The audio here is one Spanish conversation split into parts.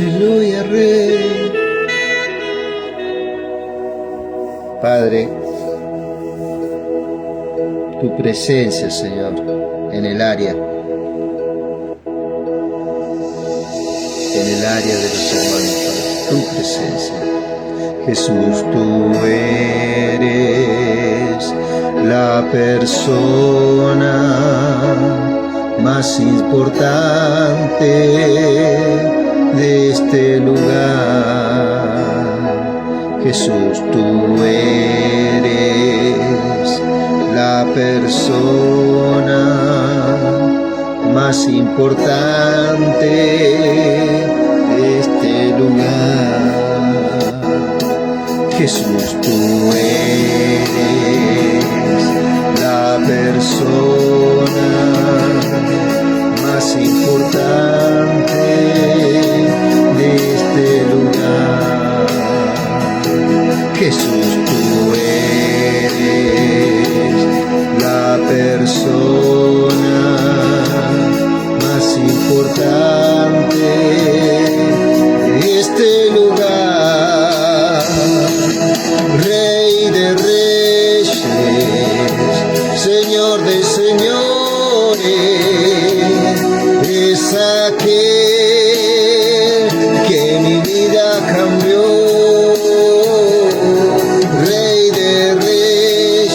Aleluya, Rey. Padre, tu presencia, Señor, en el área de los hermanos, Padre, tu presencia. Jesús, tú eres la persona más importante de este lugar. Jesús, tú eres la persona más importante de este lugar. Jesús, tú eres la persona más importante de este lugar. Jesús, tú eres la persona más importante de este lugar. Rey de reyes, Señor de señores, es aquel que mi vida cambió. Rey de reyes,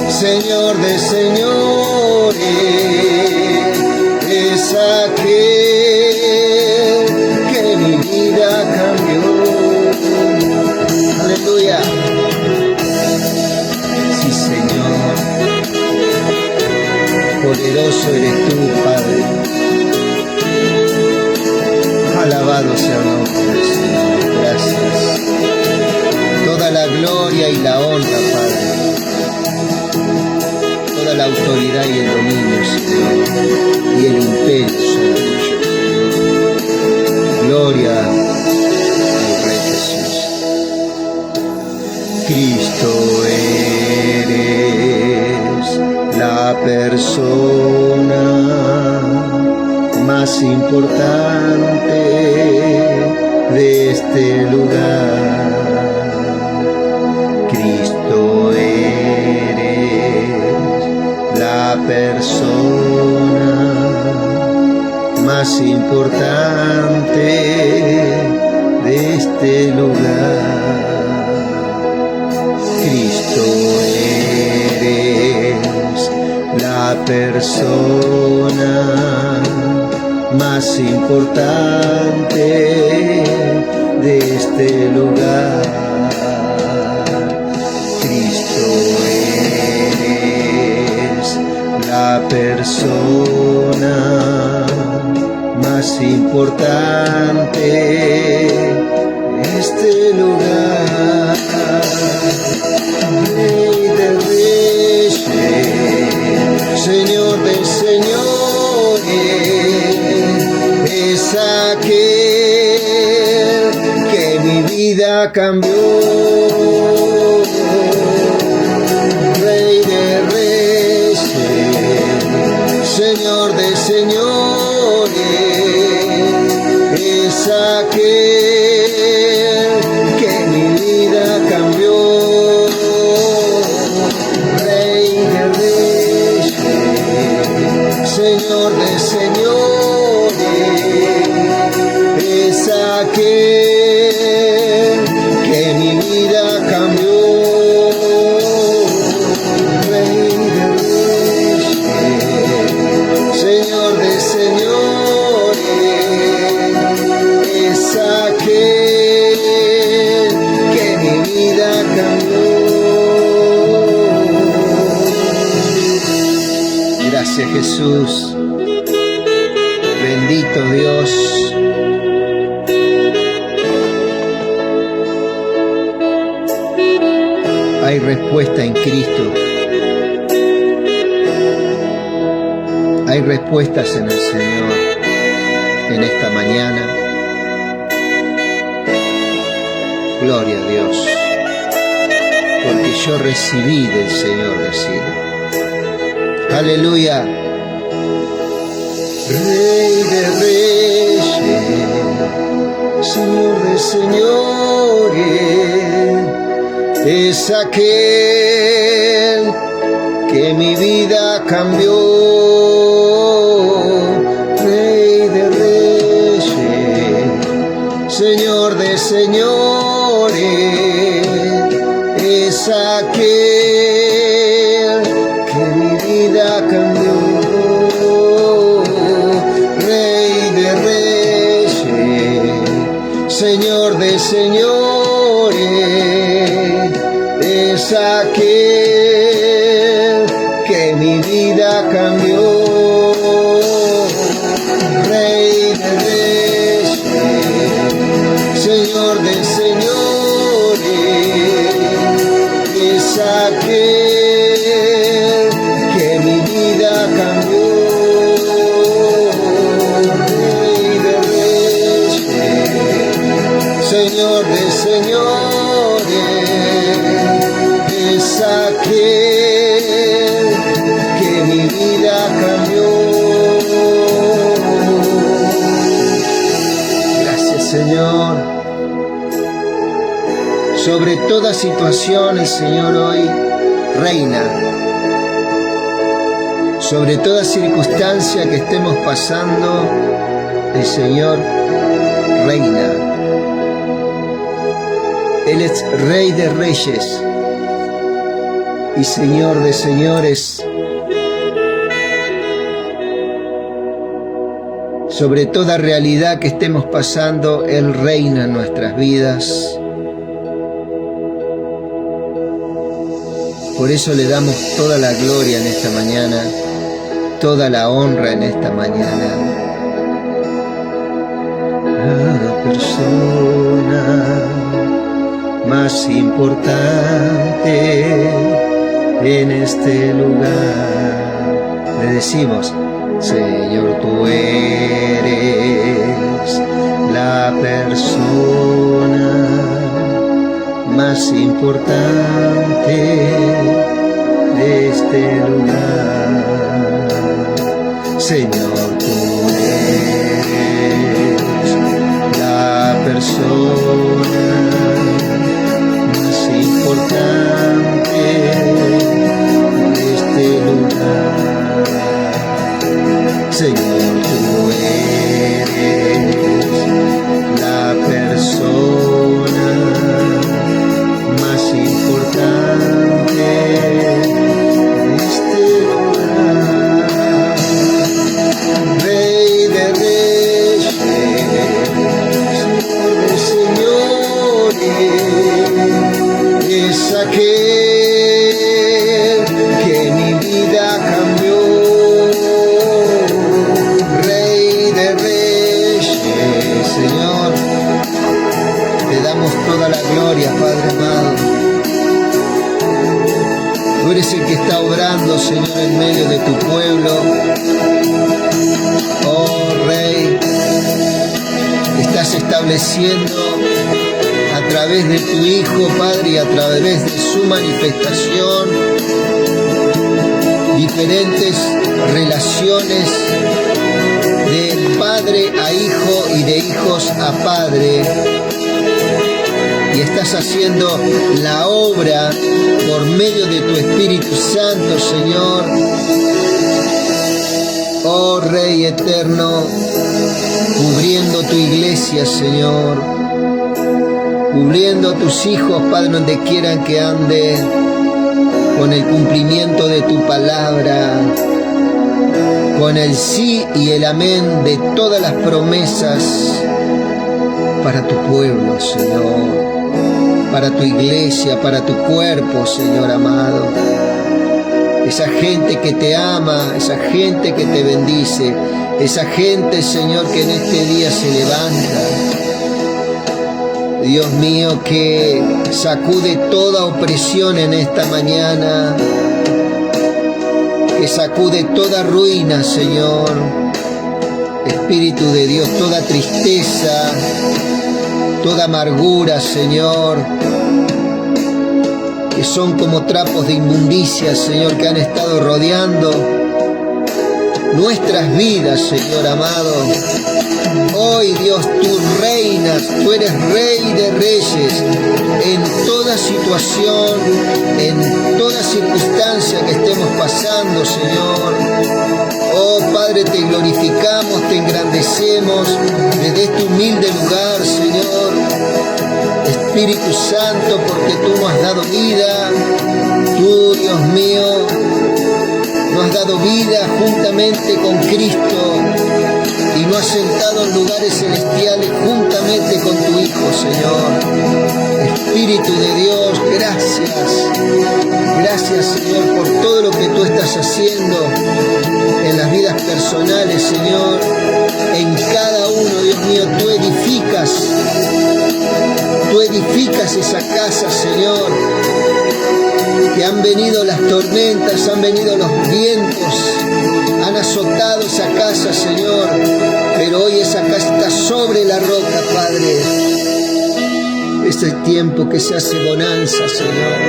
Señor de señores, es aquel que mi vida cambió. Aleluya. Sí, Señor, poderoso eres tú, Padre. Alabado sea el nombre del Señor. Gracias. Toda la gloria y la honra, Padre. Toda la autoridad y el dominio, Señor, y el imperio son tuyos. Gloria al Rey Jesús. Cristo, eres la persona más importante de este lugar. Cristo, eres la persona más importante de este lugar. Cristo, eres la persona más importante de este lugar. Cristo, eres la persona más importante de este lugar. Rey de reyes, Señor de señores, es aquel que mi vida cambió. Rey de reyes, Señor de señores, es aquel que mi vida cambió. Rey de reyes, Señor de señores, es aquel que mi vida cambió. Rey de reyes, Señor de señores, es aquel que mi vida cambió. Gracias, Jesús. Bendito Dios. Hay respuesta en Cristo. Hay respuestas en el Señor en esta mañana. Gloria a Dios. Porque yo recibí del Señor decir. Aleluya. Rey de reyes, Señor de señores, es aquel que mi vida cambió, Rey de reyes, Señor de señores, es aquel que mi vida cambió, Rey de reyes, Señor de señores, es aquel que mi vida cambió, Rey de reyes, Señor de señores, es aquel que mi vida cambió, Rey de reyes, Señor de señores, es aquel que mi vida cambió. Gracias, Señor. Sobre todas situaciones, Señor, hoy reina. Sobre toda circunstancia que estemos pasando, el Señor reina. Él es Rey de reyes y Señor de señores. Sobre toda realidad que estemos pasando, Él reina en nuestras vidas. Por eso le damos toda la gloria en esta mañana, toda la honra en esta mañana. La persona más importante en este lugar, le decimos: Señor, tú eres la persona más importante de este lugar. Señor, tú eres la persona más importante de este lugar. Señor, tú eres la persona más importante de este lugar. Rey de reyes, Señor de señores, es aquel que mi vida cambió. Señor, te damos toda la gloria, Padre amado. Tú eres el que está obrando, Señor, en medio de tu pueblo. Oh Rey, estás estableciendo a través de tu Hijo, Padre, y a través de su manifestación, diferentes relaciones de padre a hijo y de hijos a padre, y estás haciendo la obra por medio de tu Espíritu Santo, Señor. Oh Rey eterno, cubriendo tu iglesia, Señor, cubriendo a tus hijos, Padre, donde quieran que anden, con el cumplimiento de tu palabra, con el sí y el amén de todas las promesas para tu pueblo, Señor, para tu iglesia, para tu cuerpo, Señor amado. Esa gente que te ama, esa gente que te bendice, esa gente, Señor, que en este día se levanta. Dios mío, que sacude toda opresión en esta mañana, que sacude toda ruina, Señor. Espíritu de Dios, toda tristeza, toda amargura, Señor, que son como trapos de inmundicia, Señor, que han estado rodeando nuestras vidas, Señor amado. Hoy, Dios, tú reinas, tú eres Rey de Reyes en toda situación, en toda circunstancia que estemos pasando, Señor. Oh, Padre, te glorificamos, te engrandecemos desde este humilde lugar, Señor. Espíritu Santo, porque tú nos has dado vida, tú, Dios mío, nos has dado vida juntamente con Cristo y nos has sentado en lugares celestiales juntamente con tu Hijo, Señor. Espíritu de Dios, gracias. Gracias, Señor, por todo lo que tú estás haciendo en las vidas personales, Señor. En cada uno, Dios mío, tú edificas esa casa, Señor. Que han venido las tormentas, han venido los vientos, han azotado esa casa, Señor, pero hoy esa casa está sobre la roca, Padre. Es el tiempo que se hace bonanza, Señor.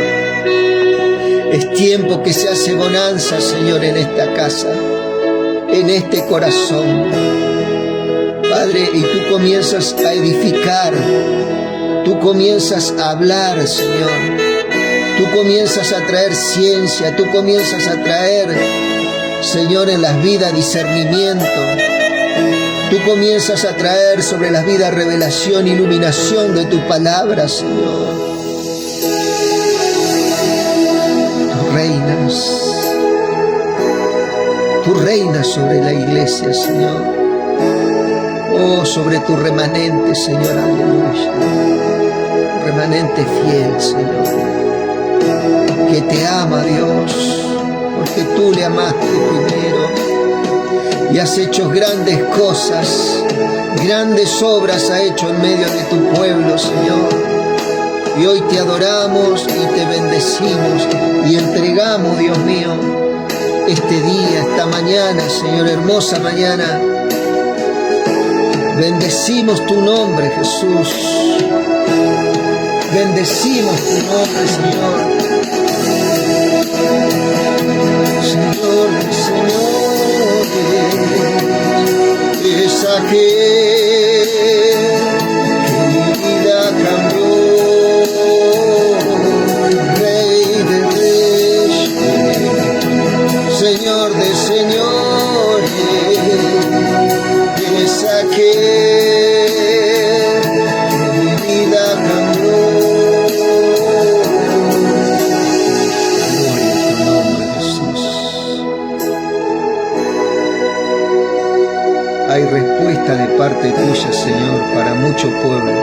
Es tiempo que se hace bonanza, Señor, en esta casa, en este corazón, Padre, y tú comienzas a edificar, tú comienzas a hablar, Señor. Tú comienzas a traer ciencia, tú comienzas a traer, Señor, en las vidas discernimiento. Tú comienzas a traer sobre las vidas revelación, iluminación de tu palabra, Señor. Tú reinas sobre la iglesia, Señor. Oh, sobre tu remanente, Señor, aleluya. Remanente fiel, Señor, que te ama, Dios, porque tú le amaste primero y has hecho grandes cosas, grandes obras ha hecho en medio de tu pueblo, Señor. Y hoy te adoramos y te bendecimos y entregamos, Dios mío, este día, esta mañana, Señor, hermosa mañana. Bendecimos tu nombre, Jesús. Bendecimos tu nombre, Señor. Señor, Señor, es aquel que mi vida cambió, Rey de Reyes, Señor de señores, es aquel que mi vida cambió. Hay respuesta de parte tuya, Señor, para mucho pueblo.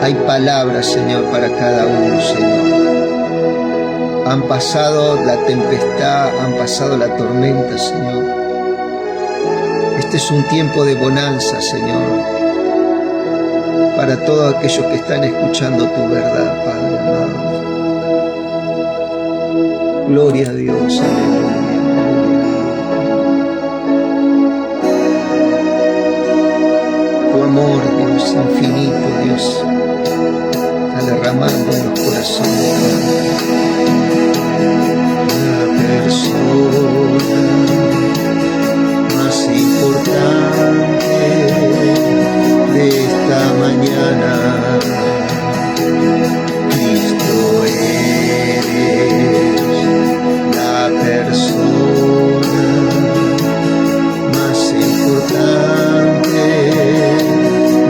Hay palabras, Señor, para cada uno, Señor. Han pasado la tempestad, han pasado la tormenta, Señor. Este es un tiempo de bonanza, Señor, para todos aquellos que están escuchando tu verdad, Padre amado. Gloria a Dios, aleluya. Amor, Dios, infinito, Dios, está derramando en los corazones. La persona más importante de esta mañana, Cristo eres. La persona más importante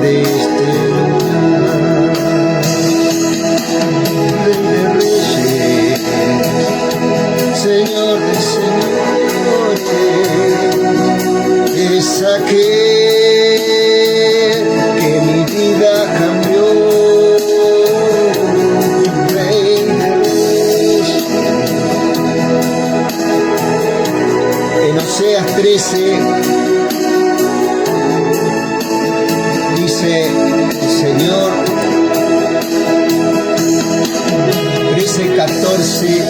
de este lugar, Rey de Reyes, Señor de señores, es aquel que mi vida cambió, Rey de Reyes. En Oseas 13 dice el Señor, 13:14,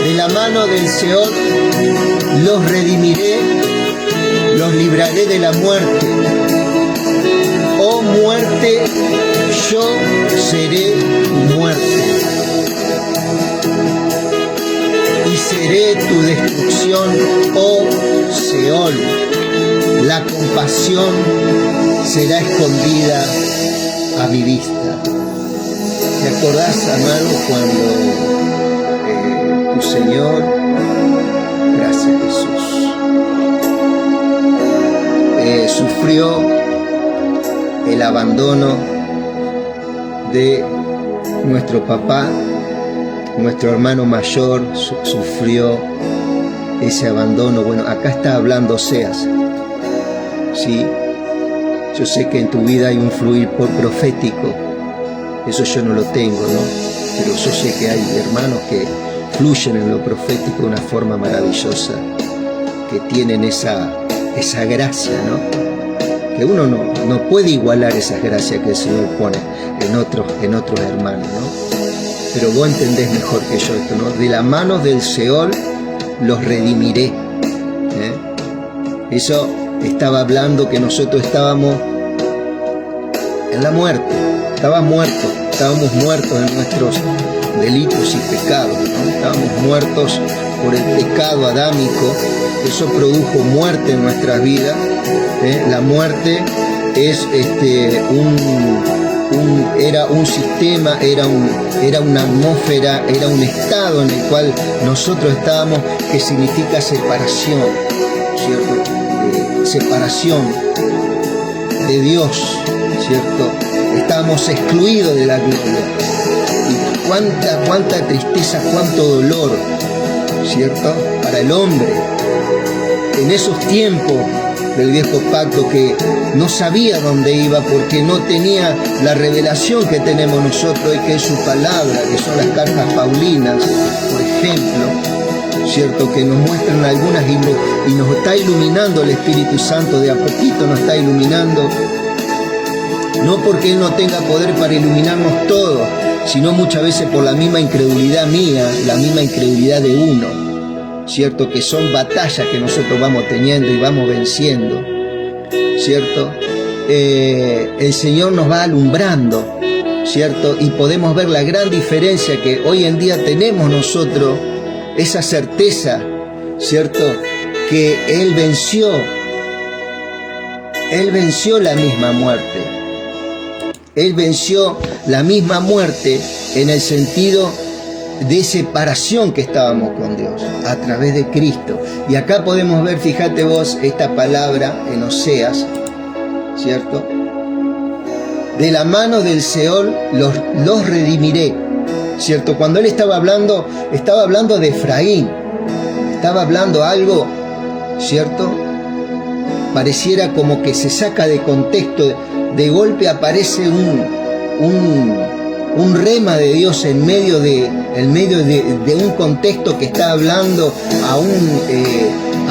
de la mano del Seol los redimiré, los libraré de la muerte. Oh muerte, yo seré tu muerte. veré tu destrucción, oh Seol. La compasión será escondida a mi vista. ¿Te acordás, amado, cuando tu Señor, gracias Jesús, sufrió el abandono de nuestro papá, nuestro hermano mayor sufrió ese abandono? Bueno, acá está hablando Oseas, ¿sí? Yo sé que en tu vida hay un fluir profético, eso yo no lo tengo, ¿no? Pero yo sé que hay hermanos que fluyen en lo profético de una forma maravillosa, que tienen esa gracia, ¿no? Que uno no puede igualar esas gracias que el Señor pone en otros hermanos, ¿no? Pero vos entendés mejor que yo esto, ¿no? De la mano del Seol los redimiré, ¿eh? Eso estaba hablando que nosotros estábamos en la muerte, estábamos muertos en nuestros delitos y pecados, ¿no? Estábamos muertos por el pecado adámico. Eso produjo muerte en nuestras vidas, ¿eh? La muerte es era un sistema, era una atmósfera, era un estado en el cual nosotros estábamos, que significa separación, ¿cierto? Separación de Dios, ¿cierto? Estábamos excluidos de la gloria. Y cuánta tristeza, cuánto dolor, ¿cierto? Para el hombre. En esos tiempos del viejo pacto, que no sabía dónde iba porque no tenía la revelación que tenemos nosotros, y que es su palabra, que son las cartas paulinas, por ejemplo, ¿cierto? Que nos muestran algunas y nos está iluminando el Espíritu Santo, de a poquito nos está iluminando, no porque Él no tenga poder para iluminarnos todos, sino muchas veces por la misma incredulidad mía, la misma incredulidad de uno, ¿cierto? Que son batallas que nosotros vamos teniendo y vamos venciendo, ¿cierto? El Señor nos va alumbrando, ¿cierto? Y podemos ver la gran diferencia que hoy en día tenemos nosotros, esa certeza, ¿cierto? Que Él venció la misma muerte. Él venció la misma muerte en el sentido de separación que estábamos con Dios a través de Cristo. Y acá podemos ver, fíjate vos, esta palabra en Oseas, ¿cierto? De la mano del Seol los redimiré, ¿cierto? Cuando él estaba hablando de Efraín, estaba hablando algo, ¿cierto? Pareciera como que se saca de contexto, de golpe aparece un rema de Dios en medio de un contexto que está hablando a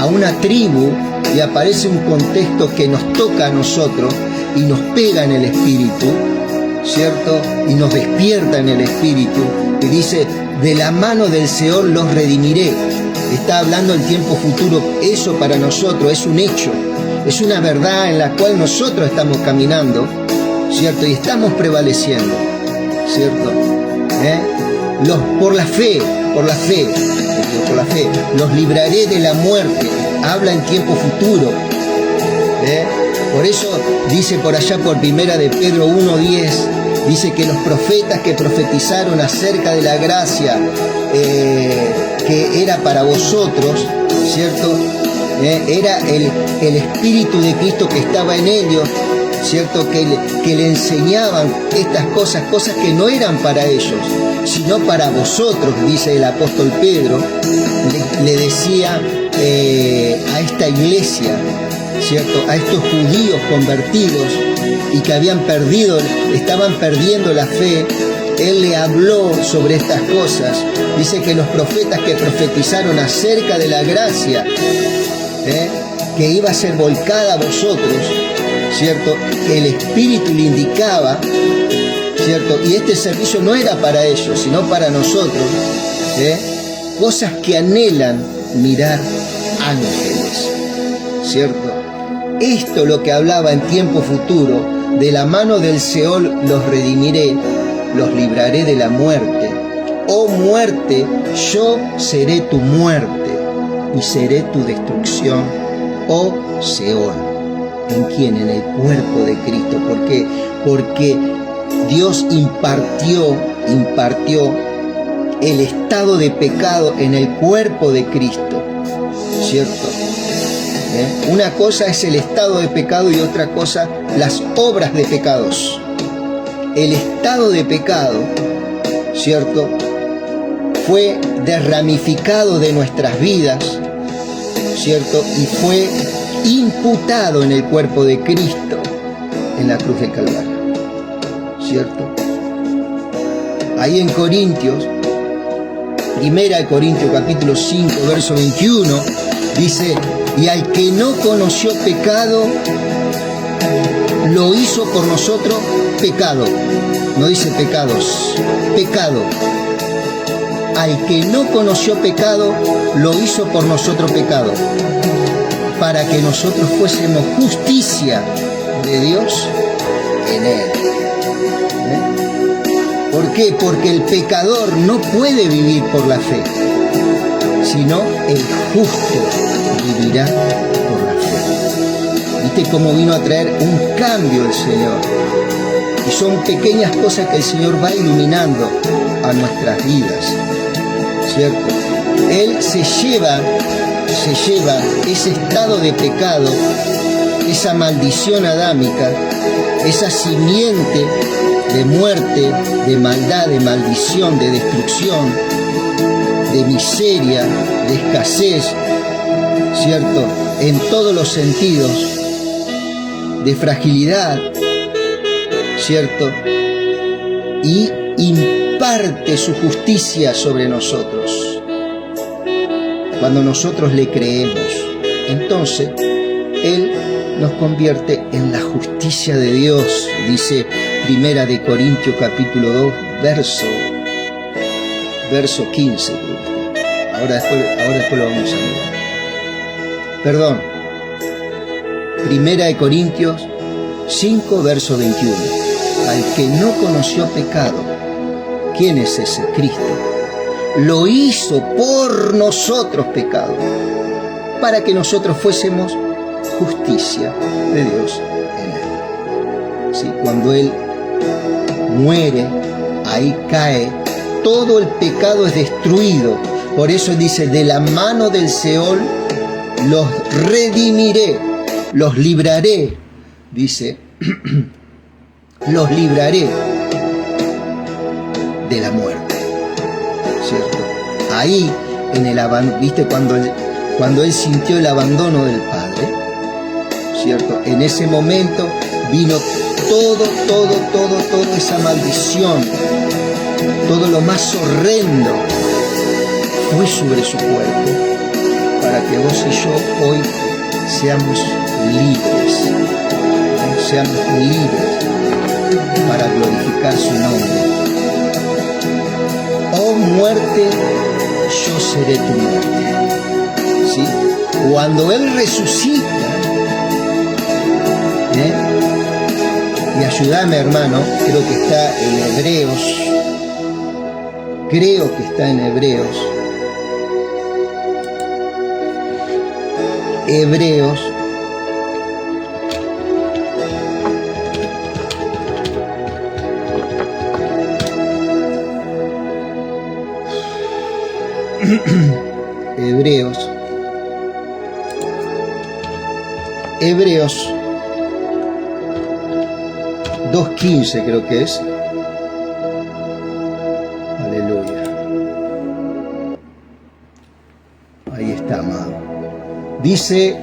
una tribu, y aparece un contexto que nos toca a nosotros y nos pega en el espíritu, ¿cierto? Y nos despierta en el espíritu, y dice, de la mano del Seol los redimiré. Está hablando el tiempo futuro. Eso para nosotros es un hecho, es una verdad en la cual nosotros estamos caminando, ¿cierto? Y estamos prevaleciendo, ¿cierto? Por la fe, los libraré de la muerte. Habla en tiempo futuro, por eso dice por allá, por primera de Pedro 1:10, dice que los profetas que profetizaron acerca de la gracia que era para vosotros, ¿cierto? Era el Espíritu de Cristo que estaba en ellos, ¿cierto? Que le enseñaban estas cosas que no eran para ellos, sino para vosotros, dice el apóstol Pedro, le decía a esta iglesia, ¿cierto? A estos judíos convertidos y que estaban perdiendo la fe. Él le habló sobre estas cosas. Dice que los profetas que profetizaron acerca de la gracia, que iba a ser volcada a vosotros, ¿cierto? El Espíritu le indicaba, ¿cierto? Y este servicio no era para ellos, sino para nosotros, cosas que anhelan mirar ángeles, ¿cierto? Esto lo que hablaba en tiempo futuro, de la mano del Seol los redimiré, los libraré de la muerte. Oh muerte, yo seré tu muerte y seré tu destrucción, oh Seol. ¿En quién? En el cuerpo de Cristo. ¿Por qué? Porque Dios impartió el estado de pecado en el cuerpo de Cristo, ¿cierto? Una cosa es el estado de pecado y otra cosa las obras de pecados. El estado de pecado, ¿cierto?, fue derramificado de nuestras vidas, ¿cierto?, y fue imputado en el cuerpo de Cristo en la cruz del Calvario, ¿cierto? Ahí en Corintios, 1 Corintios capítulo 5, verso 21, dice: y al que no conoció pecado, lo hizo por nosotros pecado. No dice pecados, pecado. Al que no conoció pecado, lo hizo por nosotros pecado, para que nosotros fuésemos justicia de Dios en él. ¿Por qué? Porque el pecador no puede vivir por la fe, sino el justo vivirá por la fe. ¿Viste cómo vino a traer un cambio el Señor? Y son pequeñas cosas que el Señor va iluminando a nuestras vidas, ¿cierto? Él se lleva ese estado de pecado, esa maldición adámica, esa simiente de muerte, de maldad, de maldición, de destrucción, de miseria, de escasez, ¿cierto?, en todos los sentidos, de fragilidad, ¿cierto?, y imparte su justicia sobre nosotros. Cuando nosotros le creemos, entonces Él nos convierte en la justicia de Dios, dice 1 Corintios capítulo 2, verso 15. Ahora después lo vamos a mirar. Perdón, 1 Corintios 5, verso 21. Al que no conoció pecado, ¿quién es ese? Cristo. Lo hizo por nosotros pecado, para que nosotros fuésemos justicia de Dios en él. ¿Sí? Cuando Él muere, ahí cae, todo el pecado es destruido. Por eso dice: de la mano del Seol los redimiré, los libraré, dice, los libraré de la muerte, ¿cierto? Ahí, en el abandono, ¿viste? Cuando él sintió el abandono del Padre, ¿cierto? En ese momento vino toda esa maldición, todo lo más horrendo fue sobre su cuerpo, para que vos y yo hoy seamos libres, ¿no? Seamos libres para glorificar su nombre. Oh muerte, yo seré tu muerte. ¿Sí? Cuando Él resucita, y ayúdame, hermano, creo que está en Hebreos. Hebreos Hebreos 2:15 creo que es. Aleluya. Ahí está, amado. Dice: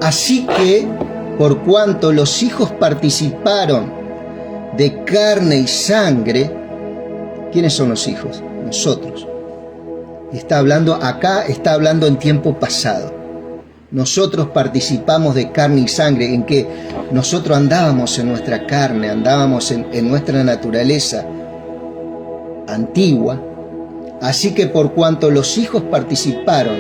así que, por cuanto los hijos participaron de carne y sangre, ¿quiénes son los hijos? Nosotros. Está hablando en tiempo pasado. Nosotros participamos de carne y sangre, en que nosotros andábamos en nuestra carne, andábamos en nuestra naturaleza antigua. Así que por cuanto los hijos participaron,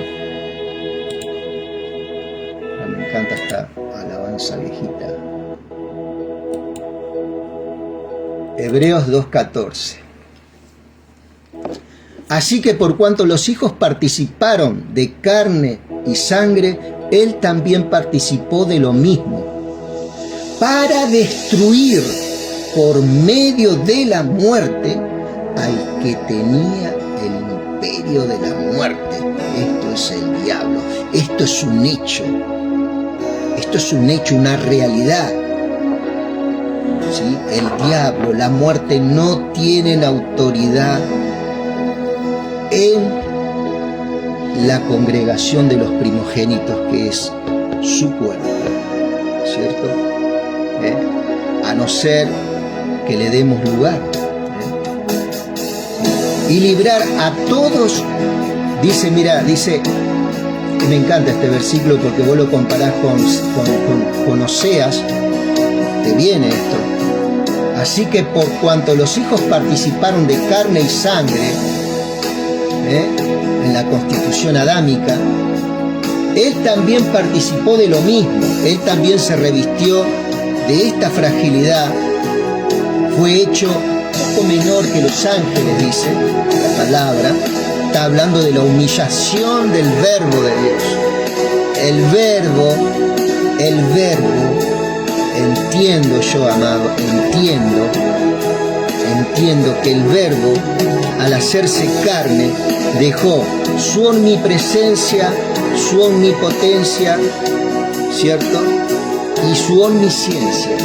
me encanta esta alabanza viejita. Hebreos 2:14. Así que por cuanto los hijos participaron de carne y sangre, él también participó de lo mismo, para destruir por medio de la muerte al que tenía el imperio de la muerte. Esto es el diablo, esto es un hecho, una realidad. ¿Sí? El diablo, la muerte no tienen autoridad en la congregación de los primogénitos, que es su cuerpo, ¿cierto? A no ser que le demos lugar. Y librar a todos, dice, mira, dice, me encanta este versículo porque vos lo comparás con Oseas, te viene esto. Así que por cuanto los hijos participaron de carne y sangre, en la constitución adámica, él también participó de lo mismo, él también se revistió de esta fragilidad, fue hecho poco menor que los ángeles, dice la palabra, está hablando de la humillación del verbo de Dios. El verbo, entiendo yo, amado, entiendo que el verbo, al hacerse carne, dejó su omnipresencia, su omnipotencia, ¿cierto? Y su omnisciencia.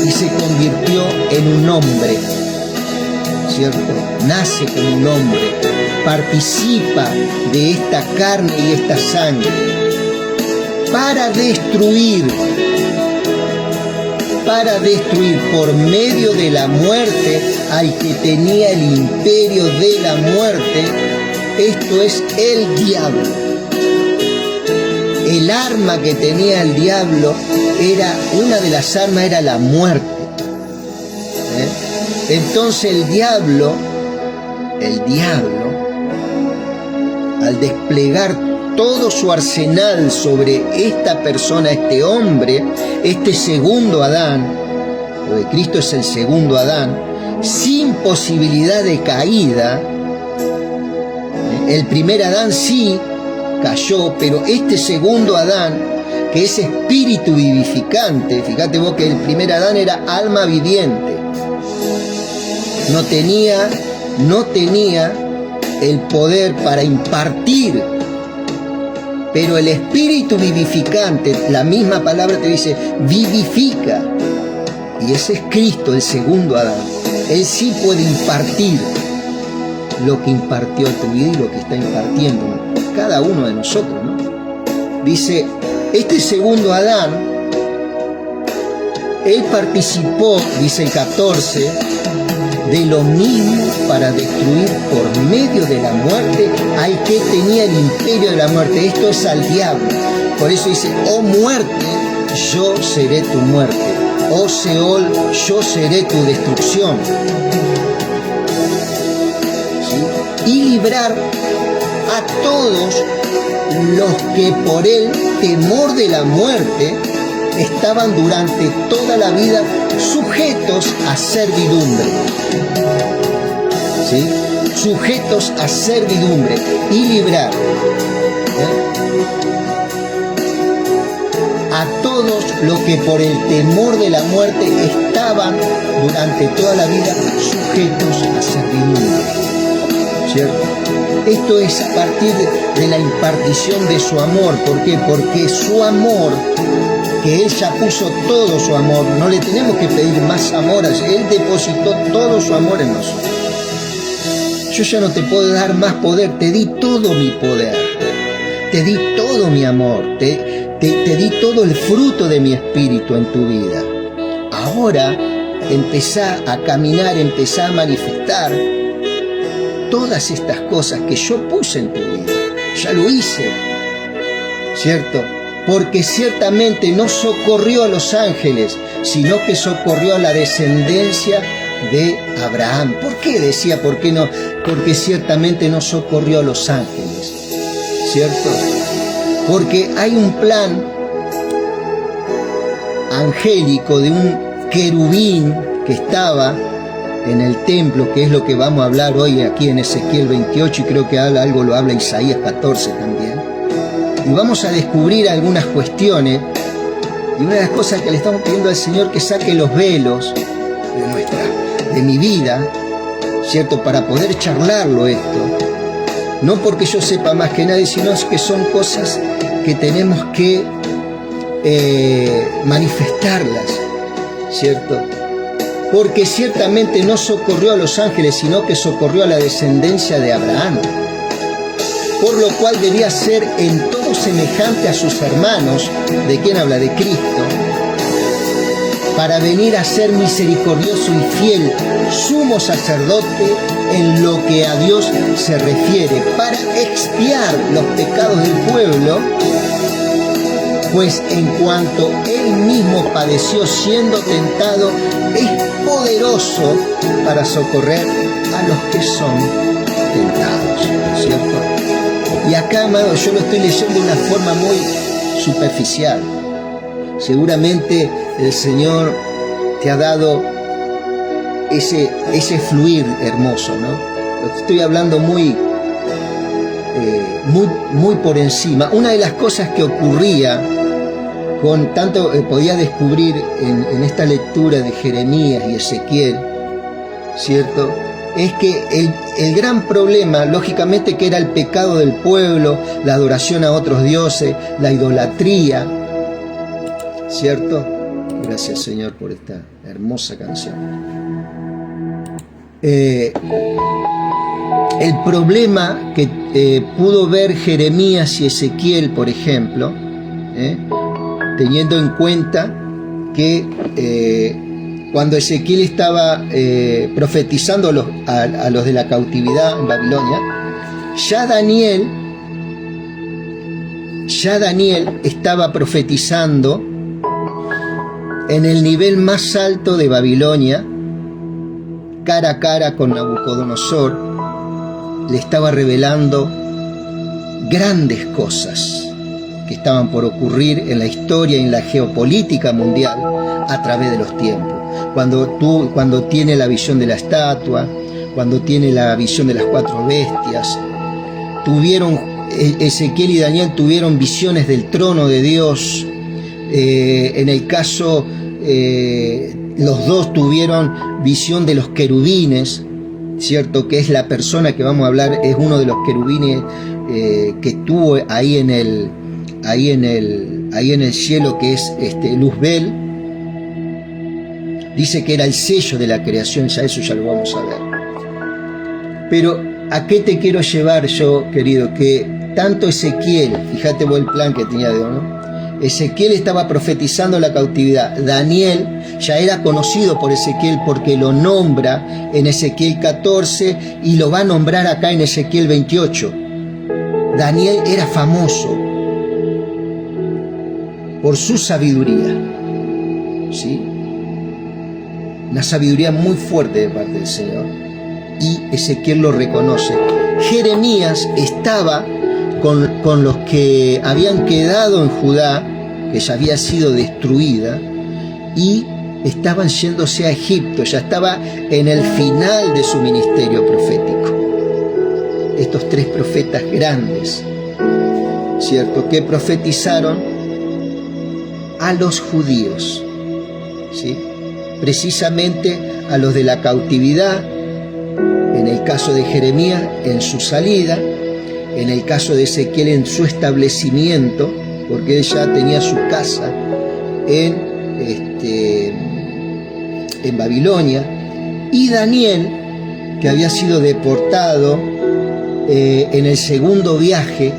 Y se convirtió en un hombre, ¿cierto? Nace como un hombre, participa de esta carne y esta sangre para destruir por medio de la muerte al que tenía el imperio de la muerte, esto es el diablo. El arma que tenía el diablo una de las armas era la muerte. Entonces el diablo, al desplegar todo su arsenal sobre esta persona, este hombre, este segundo Adán, porque Cristo es el segundo Adán, sin posibilidad de caída. El primer Adán sí cayó, pero este segundo Adán, que es espíritu vivificante, fíjate vos que el primer Adán era alma viviente, no tenía el poder para impartir. Pero el espíritu vivificante, la misma palabra te dice, vivifica. Y ese es Cristo, el segundo Adán. Él sí puede impartir lo que impartió a tu vida y lo que está impartiendo cada uno de nosotros, ¿no? Dice, este segundo Adán, él participó, dice el 14, de lo mismo para destruir por medio de la muerte al que tenía el imperio de la muerte. Esto es al diablo. Por eso dice, oh muerte, yo seré tu muerte. Oh Seol, yo seré tu destrucción. ¿Sí? Y librar a todos los que por el temor de la muerte estaban durante toda la vida sujetos a servidumbre. ¿Sí? Sujetos a servidumbre. Y librar a todos los que por el temor de la muerte estaban durante toda la vida sujetos a servidumbre. ¿Cierto? Esto es a partir de la impartición de su amor. ¿Por qué? Porque su amor, que Él ya puso todo su amor, no le tenemos que pedir más amor, Él depositó todo su amor en nosotros. Yo ya no te puedo dar más poder, te di todo mi poder, te di todo mi amor, te di todo el fruto de mi espíritu en tu vida. Ahora empezá a caminar, empezá a manifestar todas estas cosas que yo puse en tu vida. Ya lo hice, ¿cierto? Porque ciertamente no socorrió a los ángeles, sino que socorrió a la descendencia de Abraham. ¿Por qué decía por qué no? Porque ciertamente no socorrió a los ángeles, ¿cierto? Porque hay un plan angélico de un querubín que estaba en el templo, que es lo que vamos a hablar hoy aquí en Ezequiel 28, y creo que algo lo habla Isaías 14 también. Y vamos a descubrir algunas cuestiones, y una de las cosas que le estamos pidiendo al Señor, que saque los velos de mi vida, ¿cierto? Para poder charlarlo esto, no porque yo sepa más que nadie, sino que son cosas que tenemos que manifestarlas, ¿cierto? Porque ciertamente no socorrió a los ángeles, sino que socorrió a la descendencia de Abraham, por lo cual debía ser en todo semejante a sus hermanos. ¿De quién habla? De Cristo, para venir a ser misericordioso y fiel, sumo sacerdote en lo que a Dios se refiere, para expiar los pecados del pueblo, pues en cuanto Él mismo padeció siendo tentado, es poderoso para socorrer a los que son tentados, ¿cierto? Y acá, amado, yo lo estoy leyendo de una forma muy superficial. Seguramente el Señor te ha dado ese fluir hermoso, ¿no? Estoy hablando muy por encima. Una de las cosas que ocurría con tanto podía descubrir en esta lectura de Jeremías y Ezequiel, ¿cierto? Es que el gran problema, lógicamente, que era el pecado del pueblo, la adoración a otros dioses, la idolatría, ¿cierto? Gracias, Señor, por esta hermosa canción. El problema que pudo ver Jeremías y Ezequiel, por ejemplo, teniendo en cuenta que cuando Ezequiel estaba profetizando a los de la cautividad en Babilonia, ya Daniel estaba profetizando en el nivel más alto de Babilonia, cara a cara con Nabucodonosor. Le estaba revelando grandes cosas que estaban por ocurrir en la historia y en la geopolítica mundial a través de los tiempos. Cuando tiene la visión de la estatua, cuando tiene la visión de las 4 bestias, Ezequiel y Daniel tuvieron visiones del trono de Dios. En el caso, los dos tuvieron visión de los querubines, ¿cierto? Que es la persona que vamos a hablar, es uno de los querubines que estuvo ahí en el cielo, que es Luzbel. Dice que era el sello de la creación, ya eso ya lo vamos a ver. Pero ¿a qué te quiero llevar yo, querido? Que tanto Ezequiel, fíjate vos el plan que tenía Dios, ¿no? Ezequiel estaba profetizando la cautividad. Daniel ya era conocido por Ezequiel porque lo nombra en Ezequiel 14 y lo va a nombrar acá en Ezequiel 28. Daniel era famoso por su sabiduría, ¿sí? Una sabiduría muy fuerte de parte del Señor, y Ezequiel lo reconoce. Jeremías estaba con los que habían quedado en Judá, que ya había sido destruida, y estaban yéndose a Egipto, ya estaba en el final de su ministerio profético. Estos 3 profetas grandes, ¿cierto?, que profetizaron a los judíos, ¿sí?, precisamente a los de la cautividad, en el caso de Jeremías en su salida, en el caso de Ezequiel en su establecimiento, porque él ya tenía su casa en Babilonia, y Daniel, que había sido deportado en el segundo viaje,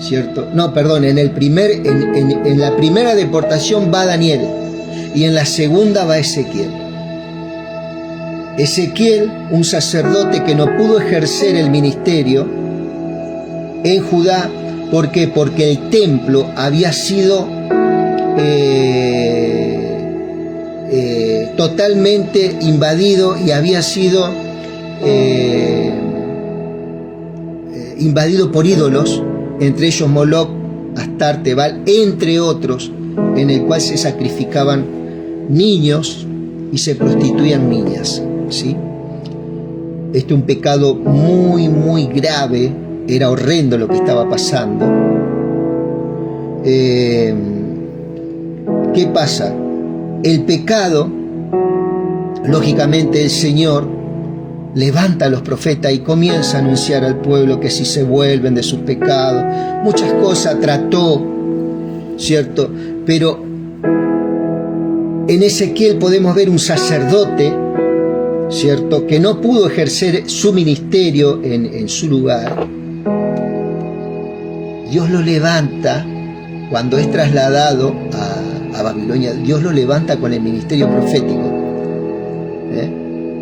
¿cierto? No, perdón, en la primera deportación va Daniel, y en la segunda va Ezequiel. Ezequiel, un sacerdote que no pudo ejercer el ministerio en Judá. ¿Por qué? Porque el templo había sido totalmente invadido, y había sido invadido por ídolos, entre ellos Moloc, Astarte, Baal, entre otros, en el cual se sacrificaban niños y se prostituían niñas. ¿sí? Un pecado muy, muy grave, era horrendo lo que estaba pasando. ¿Qué pasa? El pecado, lógicamente el Señor levanta a los profetas y comienza a anunciar al pueblo que si se vuelven de sus pecados, muchas cosas trató, ¿cierto? Pero en Ezequiel podemos ver un sacerdote, ¿cierto?, que no pudo ejercer su ministerio en su lugar. Dios lo levanta cuando es trasladado a Babilonia. Dios lo levanta con el ministerio profético.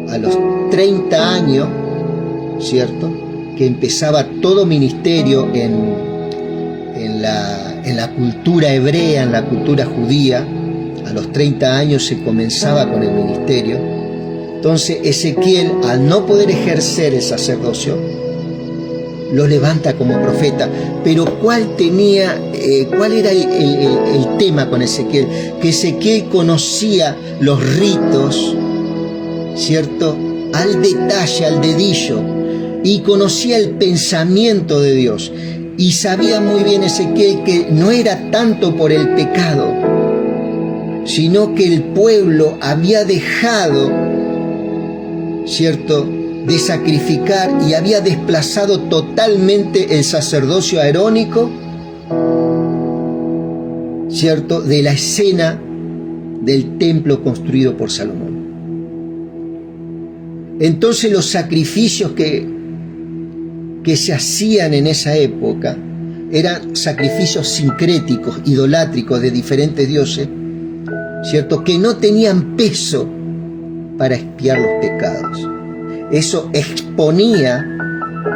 A los 30 años, ¿cierto?, que empezaba todo ministerio en la cultura hebrea, en la cultura judía. A los 30 años se comenzaba con el ministerio. Entonces Ezequiel, al no poder ejercer el sacerdocio, lo levanta como profeta. Pero ¿cuál era el tema con Ezequiel? Que Ezequiel conocía los ritos, ¿cierto?, al detalle, al dedillo, y conocía el pensamiento de Dios. Y sabía muy bien Ezequiel que no era tanto por el pecado, sino que el pueblo había dejado, ¿cierto?, de sacrificar y había desplazado totalmente el sacerdocio arónico, ¿cierto?, de la escena del templo construido por Salomón. Entonces los sacrificios que se hacían en esa época eran sacrificios sincréticos, idolátricos de diferentes dioses, ¿cierto?, que no tenían peso para expiar los pecados. Eso exponía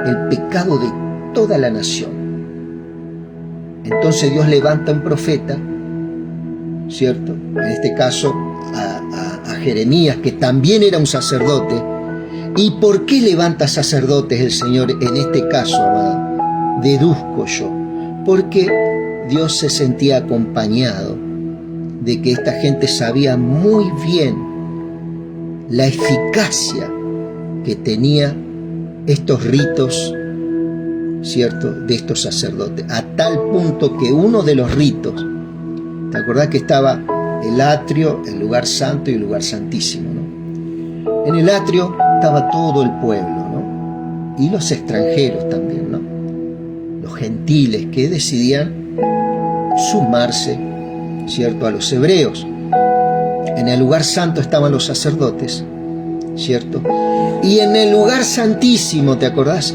el pecado de toda la nación. Entonces Dios levanta un profeta, ¿cierto?, en este caso a Jeremías, que también era un sacerdote. ¿Y por qué levanta sacerdotes el Señor en este caso, amado? Deduzco yo, porque Dios se sentía acompañado de que esta gente sabía muy bien la eficacia que tenía estos ritos, ¿cierto?, de estos sacerdotes, a tal punto que uno de los ritos, ¿te acordás que estaba el atrio, el lugar santo y el lugar santísimo, ¿no? En el atrio estaba todo el pueblo, ¿no?, y los extranjeros también, ¿no?, los gentiles que decidían sumarse, ¿cierto?, a los hebreos. En el lugar santo estaban los sacerdotes, ¿cierto? Y en el lugar santísimo, ¿te acordás?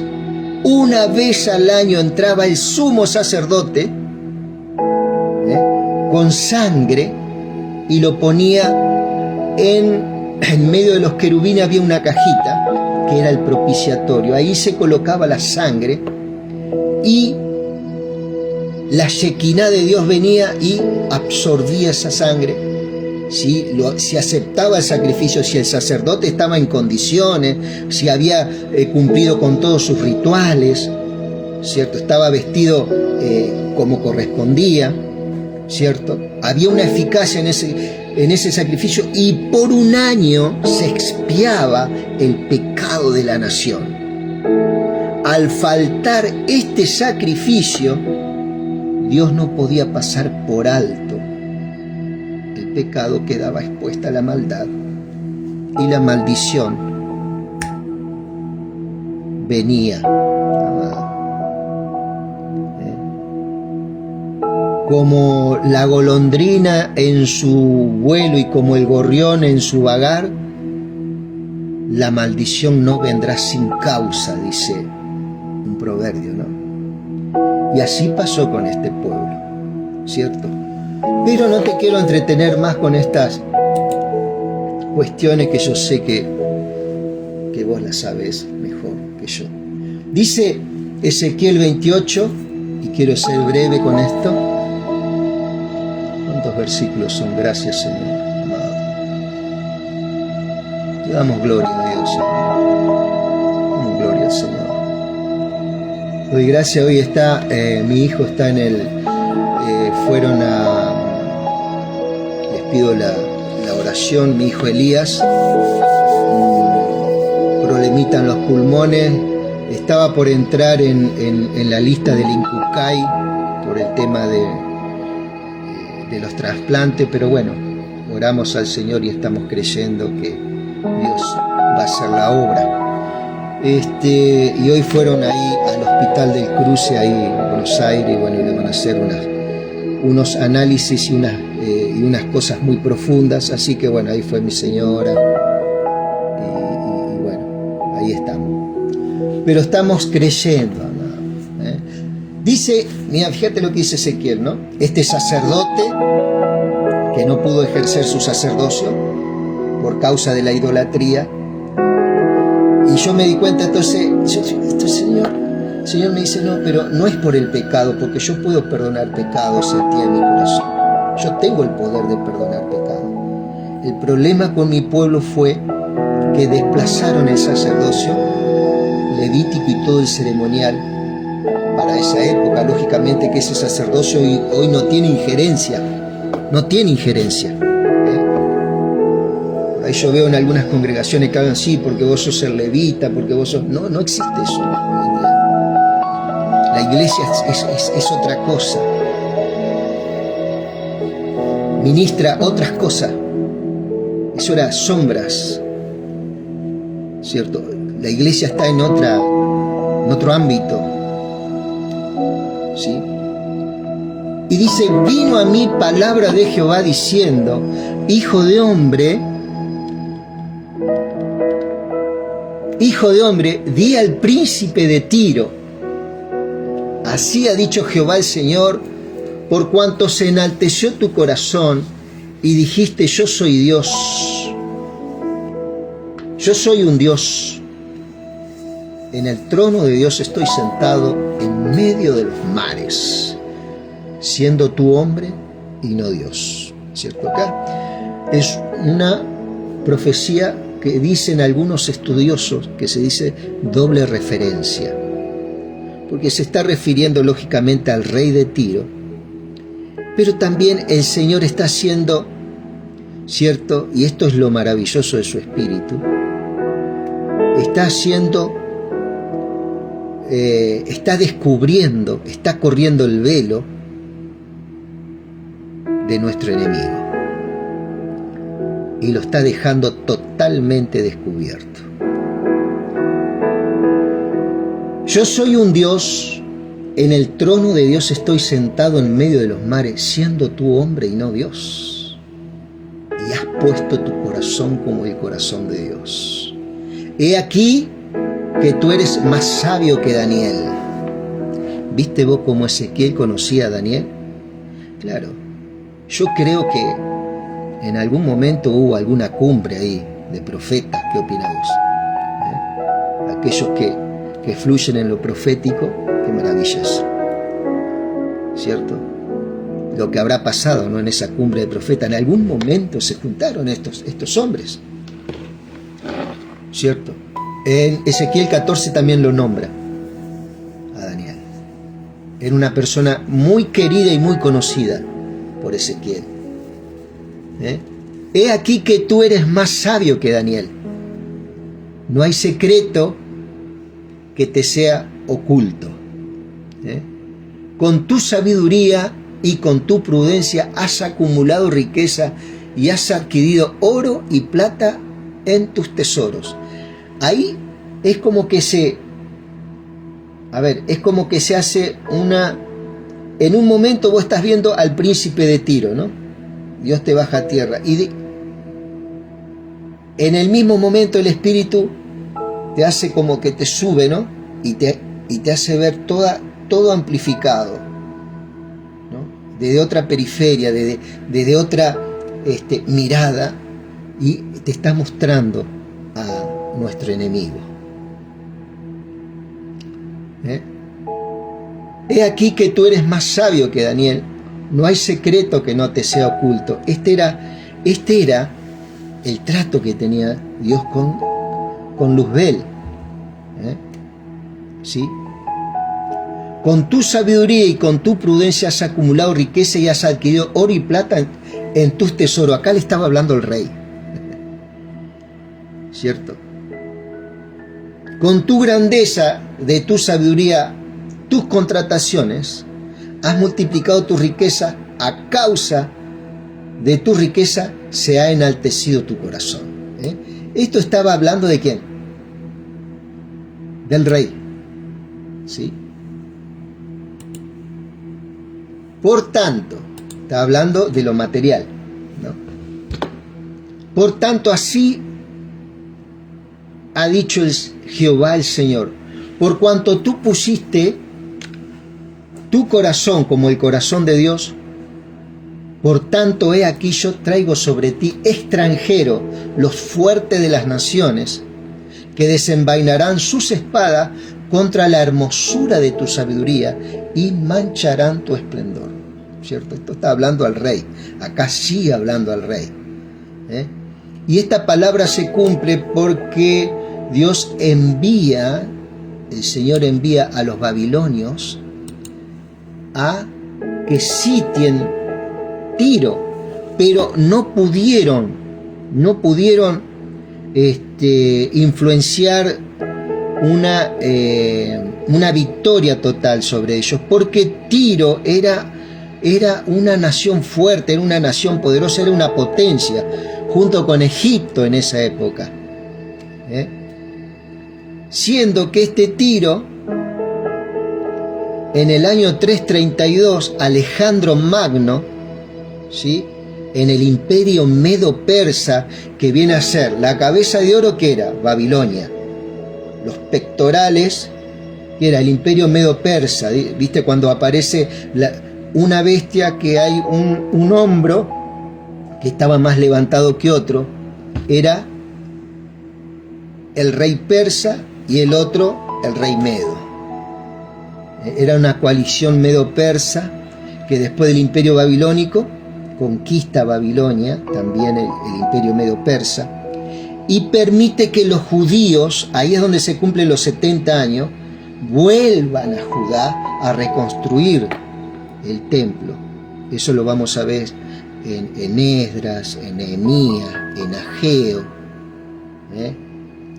Una vez al año entraba el sumo sacerdote con sangre y lo ponía en medio de los querubines. Había una cajita que era el propiciatorio. Ahí se colocaba la sangre y la Shekinah de Dios venía y absorbía esa sangre. Si aceptaba el sacrificio, si el sacerdote estaba en condiciones, si había cumplido con todos sus rituales, ¿cierto?, estaba vestido como correspondía, ¿cierto?, había una eficacia en ese sacrificio, y por un año se expiaba el pecado de la nación. Al faltar este sacrificio, Dios no podía pasar por alto el pecado, quedaba expuesta a la maldad, y la maldición venía, amado. Como la golondrina en su vuelo y como el gorrión en su vagar, la maldición no vendrá sin causa, dice un proverbio, ¿no? Y así pasó con este pueblo, ¿cierto? Pero no te quiero entretener más con estas cuestiones que yo sé que vos las sabés mejor que yo. Dice Ezequiel 28, y quiero ser breve con esto. ¿Cuántos versículos son? Gracias, Señor, amado. Te damos gloria a Dios, Señor. Damos gloria al Señor. Doy gracias, hoy está, mi hijo está en el, les pido la oración, mi hijo Elías, temitas en los pulmones. Estaba por entrar en la lista del INCUCAI por el tema de los trasplantes, pero bueno, oramos al Señor y estamos creyendo que Dios va a hacer la obra. Y hoy fueron ahí al Hospital del Cruce, ahí en Buenos Aires, y bueno, le van a hacer unos análisis y unas cosas muy profundas, así que bueno, ahí fue mi señora, y bueno, ahí estamos. Pero estamos creyendo, ¿no? Dice, mira, fíjate lo que dice Ezequiel, ¿no? Este sacerdote que no pudo ejercer su sacerdocio por causa de la idolatría. Y yo me di cuenta, entonces, el Señor me dice, no, pero no es por el pecado, porque yo puedo perdonar pecados, sentía en mi corazón. Yo tengo el poder de perdonar pecado. El problema con mi pueblo fue que desplazaron el sacerdocio levítico y todo el ceremonial para esa época. Lógicamente que ese sacerdocio hoy no tiene injerencia, Ahí yo veo en algunas congregaciones que hablan, sí, porque vos sos el levita, porque vos sos... No existe eso. La iglesia es otra cosa. Ministra otras cosas. Eso era sombras, ¿cierto? La iglesia está en otro ámbito, ¿sí? Y dice, vino a mí palabra de Jehová diciendo, hijo de hombre, di al príncipe de Tiro, así ha dicho Jehová el Señor, por cuanto se enalteció tu corazón y dijiste, yo soy Dios, yo soy un Dios, en el trono de Dios estoy sentado en medio de los mares, siendo tú hombre y no Dios, ¿cierto? Acá es una profecía que dicen algunos estudiosos que se dice doble referencia, porque se está refiriendo lógicamente al rey de Tiro, pero también el Señor está haciendo, ¿cierto? Y esto es lo maravilloso de su espíritu, está haciendo, está descubriendo, está corriendo el velo de nuestro enemigo y lo está dejando totalmente descubierto. Yo soy un Dios, en el trono de Dios estoy sentado en medio de los mares, siendo tú hombre y no Dios, y has puesto tu corazón como el corazón de Dios. He aquí que tú eres más sabio que Daniel. ¿Viste vos cómo Ezequiel conocía a Daniel? Claro, yo creo que en algún momento hubo alguna cumbre ahí de profetas. ¿Qué opinás vos? Aquellos que fluyen en lo profético, qué maravillas, ¿cierto? Lo que habrá pasado, ¿no? En esa cumbre de profetas, en algún momento se juntaron estos hombres, ¿cierto? En Ezequiel 14 también lo nombra a Daniel. Era una persona muy querida y muy conocida por Ezequiel. He aquí que tú eres más sabio que Daniel. No hay secreto que te sea oculto. Con tu sabiduría y con tu prudencia has acumulado riqueza y has adquirido oro y plata en tus tesoros. Ahí es como que se hace una... En un momento vos estás viendo al príncipe de Tiro, ¿no? Dios te baja a tierra. Y en el mismo momento el Espíritu te hace como que te sube, ¿no? Y te hace ver todo amplificado, ¿no? Desde otra periferia, desde otra mirada, y te está mostrando a nuestro enemigo. He aquí que tú eres más sabio que Daniel. No hay secreto que no te sea oculto. Este era el trato que tenía Dios con Luzbel. ¿Sí? Con tu sabiduría y con tu prudencia has acumulado riqueza y has adquirido oro y plata en tus tesoros. Acá le estaba hablando el rey, ¿cierto? Con tu grandeza de tu sabiduría, tus contrataciones, has multiplicado tu riqueza, a causa de tu riqueza se ha enaltecido tu corazón. Esto estaba hablando de quién? Del rey. ¿Sí? Por tanto, está hablando de lo material, ¿no? Por tanto, así ha dicho Jehová el Señor: por cuanto tú pusiste tu corazón como el corazón de Dios, por tanto, he aquí yo traigo sobre ti extranjero, los fuertes de las naciones, que desenvainarán sus espadas contra la hermosura de tu sabiduría y mancharán tu esplendor. ¿Cierto? Esto está hablando al rey. Acá sigue hablando al rey. Y esta palabra se cumple porque Dios envía, el Señor envía a los babilonios a que sitien Tiro, pero no pudieron influenciar una victoria total sobre ellos, porque Tiro era una nación fuerte, era una nación poderosa, era una potencia, junto con Egipto en esa época. Siendo que este Tiro, en el año 332, Alejandro Magno, ¿sí?, en el imperio medo-persa, que viene a ser la cabeza de oro, que era Babilonia, los pectorales, que era el imperio medo-persa. ¿Viste cuando aparece una bestia que hay un hombro que estaba más levantado que otro? Era el rey persa y el otro el rey medo. Era una coalición medo-persa que después del imperio babilónico conquista Babilonia, también el imperio medo-persa, y permite que los judíos, ahí es donde se cumplen los 70 años, vuelvan a Judá a reconstruir el templo. Eso lo vamos a ver en Esdras, en Nehemías, en Ageo,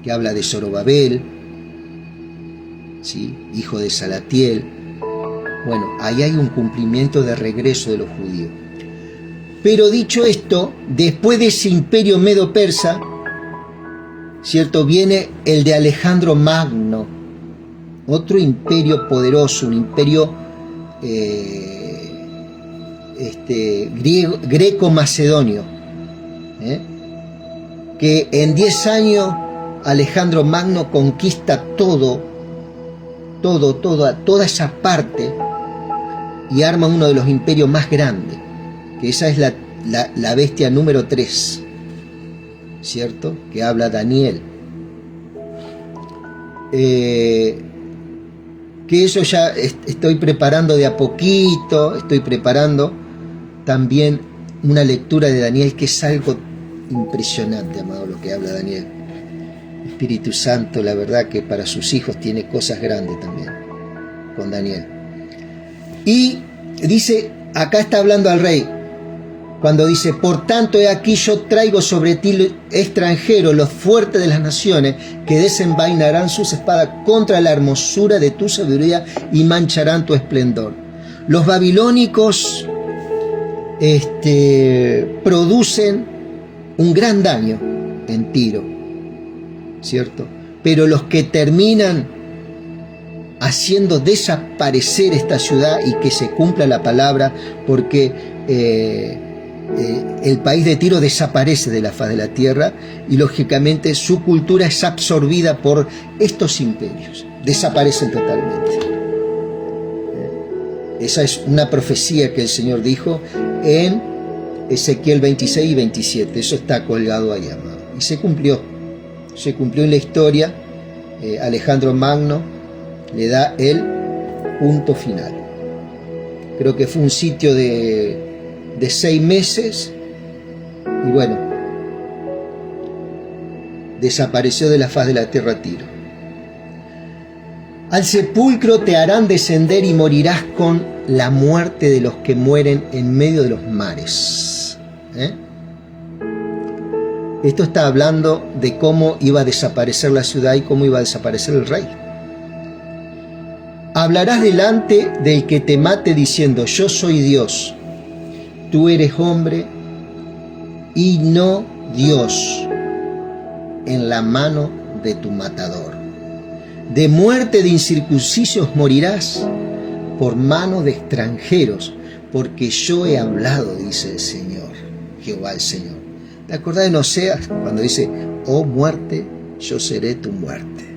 que habla de Zorobabel, ¿sí?, hijo de Salatiel. Bueno, ahí hay un cumplimiento de regreso de los judíos. Pero dicho esto, después de ese imperio medo-persa, ¿cierto?, viene el de Alejandro Magno, otro imperio poderoso, un imperio greco-macedonio, que en 10 años Alejandro Magno conquista toda esa parte y arma uno de los imperios más grandes, que esa es la bestia número 3, ¿cierto?, que habla Daniel. Que eso ya estoy preparando de a poquito, estoy preparando también una lectura de Daniel, que es algo impresionante, amado, lo que habla Daniel. Espíritu Santo, la verdad que para sus hijos tiene cosas grandes también con Daniel. Y dice, acá está hablando al rey, cuando dice: por tanto, he aquí yo traigo sobre ti extranjero, los fuertes de las naciones, que desenvainarán sus espadas contra la hermosura de tu sabiduría y mancharán tu esplendor. Los babilónicos producen un gran daño en Tiro, ¿cierto? Pero los que terminan haciendo desaparecer esta ciudad, y que se cumpla la palabra, porque el país de Tiro desaparece de la faz de la tierra, y lógicamente su cultura es absorbida por estos imperios, desaparecen totalmente. Esa es una profecía que el Señor dijo en Ezequiel 26 y 27, eso está colgado ahí, amado, y se cumplió en la historia. Alejandro Magno le da el punto final. Creo que fue un sitio de 6 meses, y bueno, desapareció de la faz de la tierra Tiro. Al sepulcro te harán descender y morirás con la muerte de los que mueren en medio de los mares. Esto está hablando de cómo iba a desaparecer la ciudad y cómo iba a desaparecer el rey. Hablarás delante del que te mate diciendo, yo soy Dios, tú eres hombre y no Dios, en la mano de tu matador. De muerte de incircuncisos morirás por mano de extranjeros, porque yo he hablado, dice el Señor, Jehová el Señor. ¿Te acordás en Oseas cuando dice, oh muerte, yo seré tu muerte?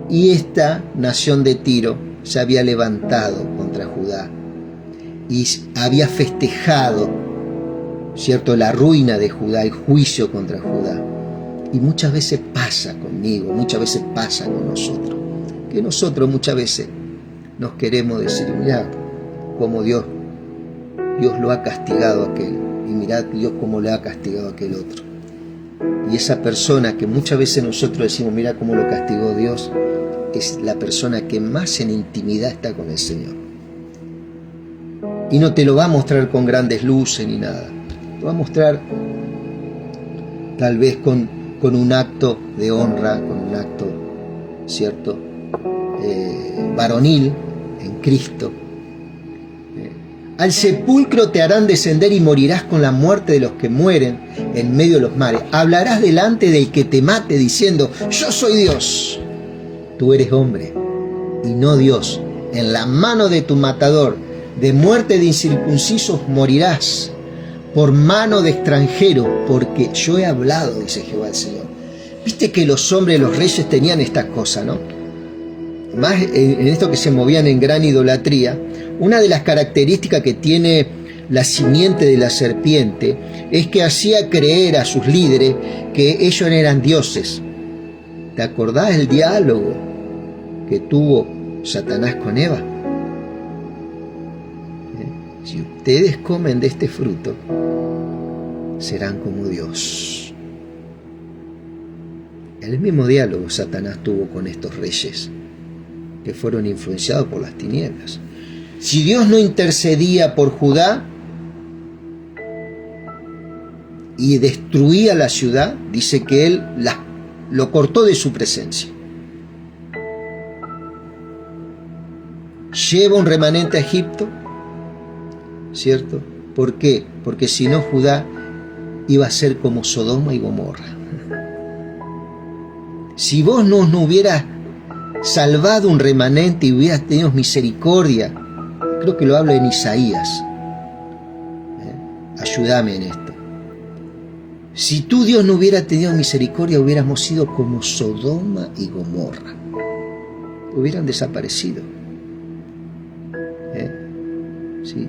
Y esta nación de Tiro se había levantado contra Judá y había festejado, ¿cierto?, la ruina de Judá, el juicio contra Judá. Y muchas veces pasa conmigo, muchas veces pasa con nosotros, que nosotros muchas veces nos queremos decir, mirá cómo Dios lo ha castigado a aquel, y mirá Dios cómo le ha castigado a aquel otro. Y esa persona que muchas veces nosotros decimos, mira cómo lo castigó Dios, es la persona que más en intimidad está con el Señor. Y no te lo va a mostrar con grandes luces ni nada. Te va a mostrar tal vez con un acto de honra, con un acto, ¿cierto?, varonil en Cristo. Al sepulcro te harán descender y morirás con la muerte de los que mueren en medio de los mares. Hablarás delante del que te mate diciendo, yo soy Dios. Tú eres hombre y no Dios. En la mano de tu matador, de muerte de incircuncisos morirás por mano de extranjero, porque yo he hablado, dice Jehová el Señor. Viste que los hombres, los reyes tenían estas cosas, ¿no? Más en esto que se movían en gran idolatría. Una de las características que tiene la simiente de la serpiente es que hacía creer a sus líderes que ellos eran dioses. ¿Te acordás el diálogo que tuvo Satanás con Eva? Si ustedes comen de este fruto, serán como Dios. El mismo diálogo Satanás tuvo con estos reyes que fueron influenciados por las tinieblas. Si Dios no intercedía por Judá y destruía la ciudad, dice que Él lo cortó de su presencia. Lleva un remanente a Egipto, ¿cierto? ¿Por qué? Porque si no, Judá iba a ser como Sodoma y Gomorra. Si vos no hubieras salvado un remanente y hubieras tenido misericordia, creo que lo habla en Isaías, ayúdame en esto. Si tú, Dios, no hubiera tenido misericordia, hubiéramos sido como Sodoma y Gomorra. Hubieran desaparecido. ¿Sí?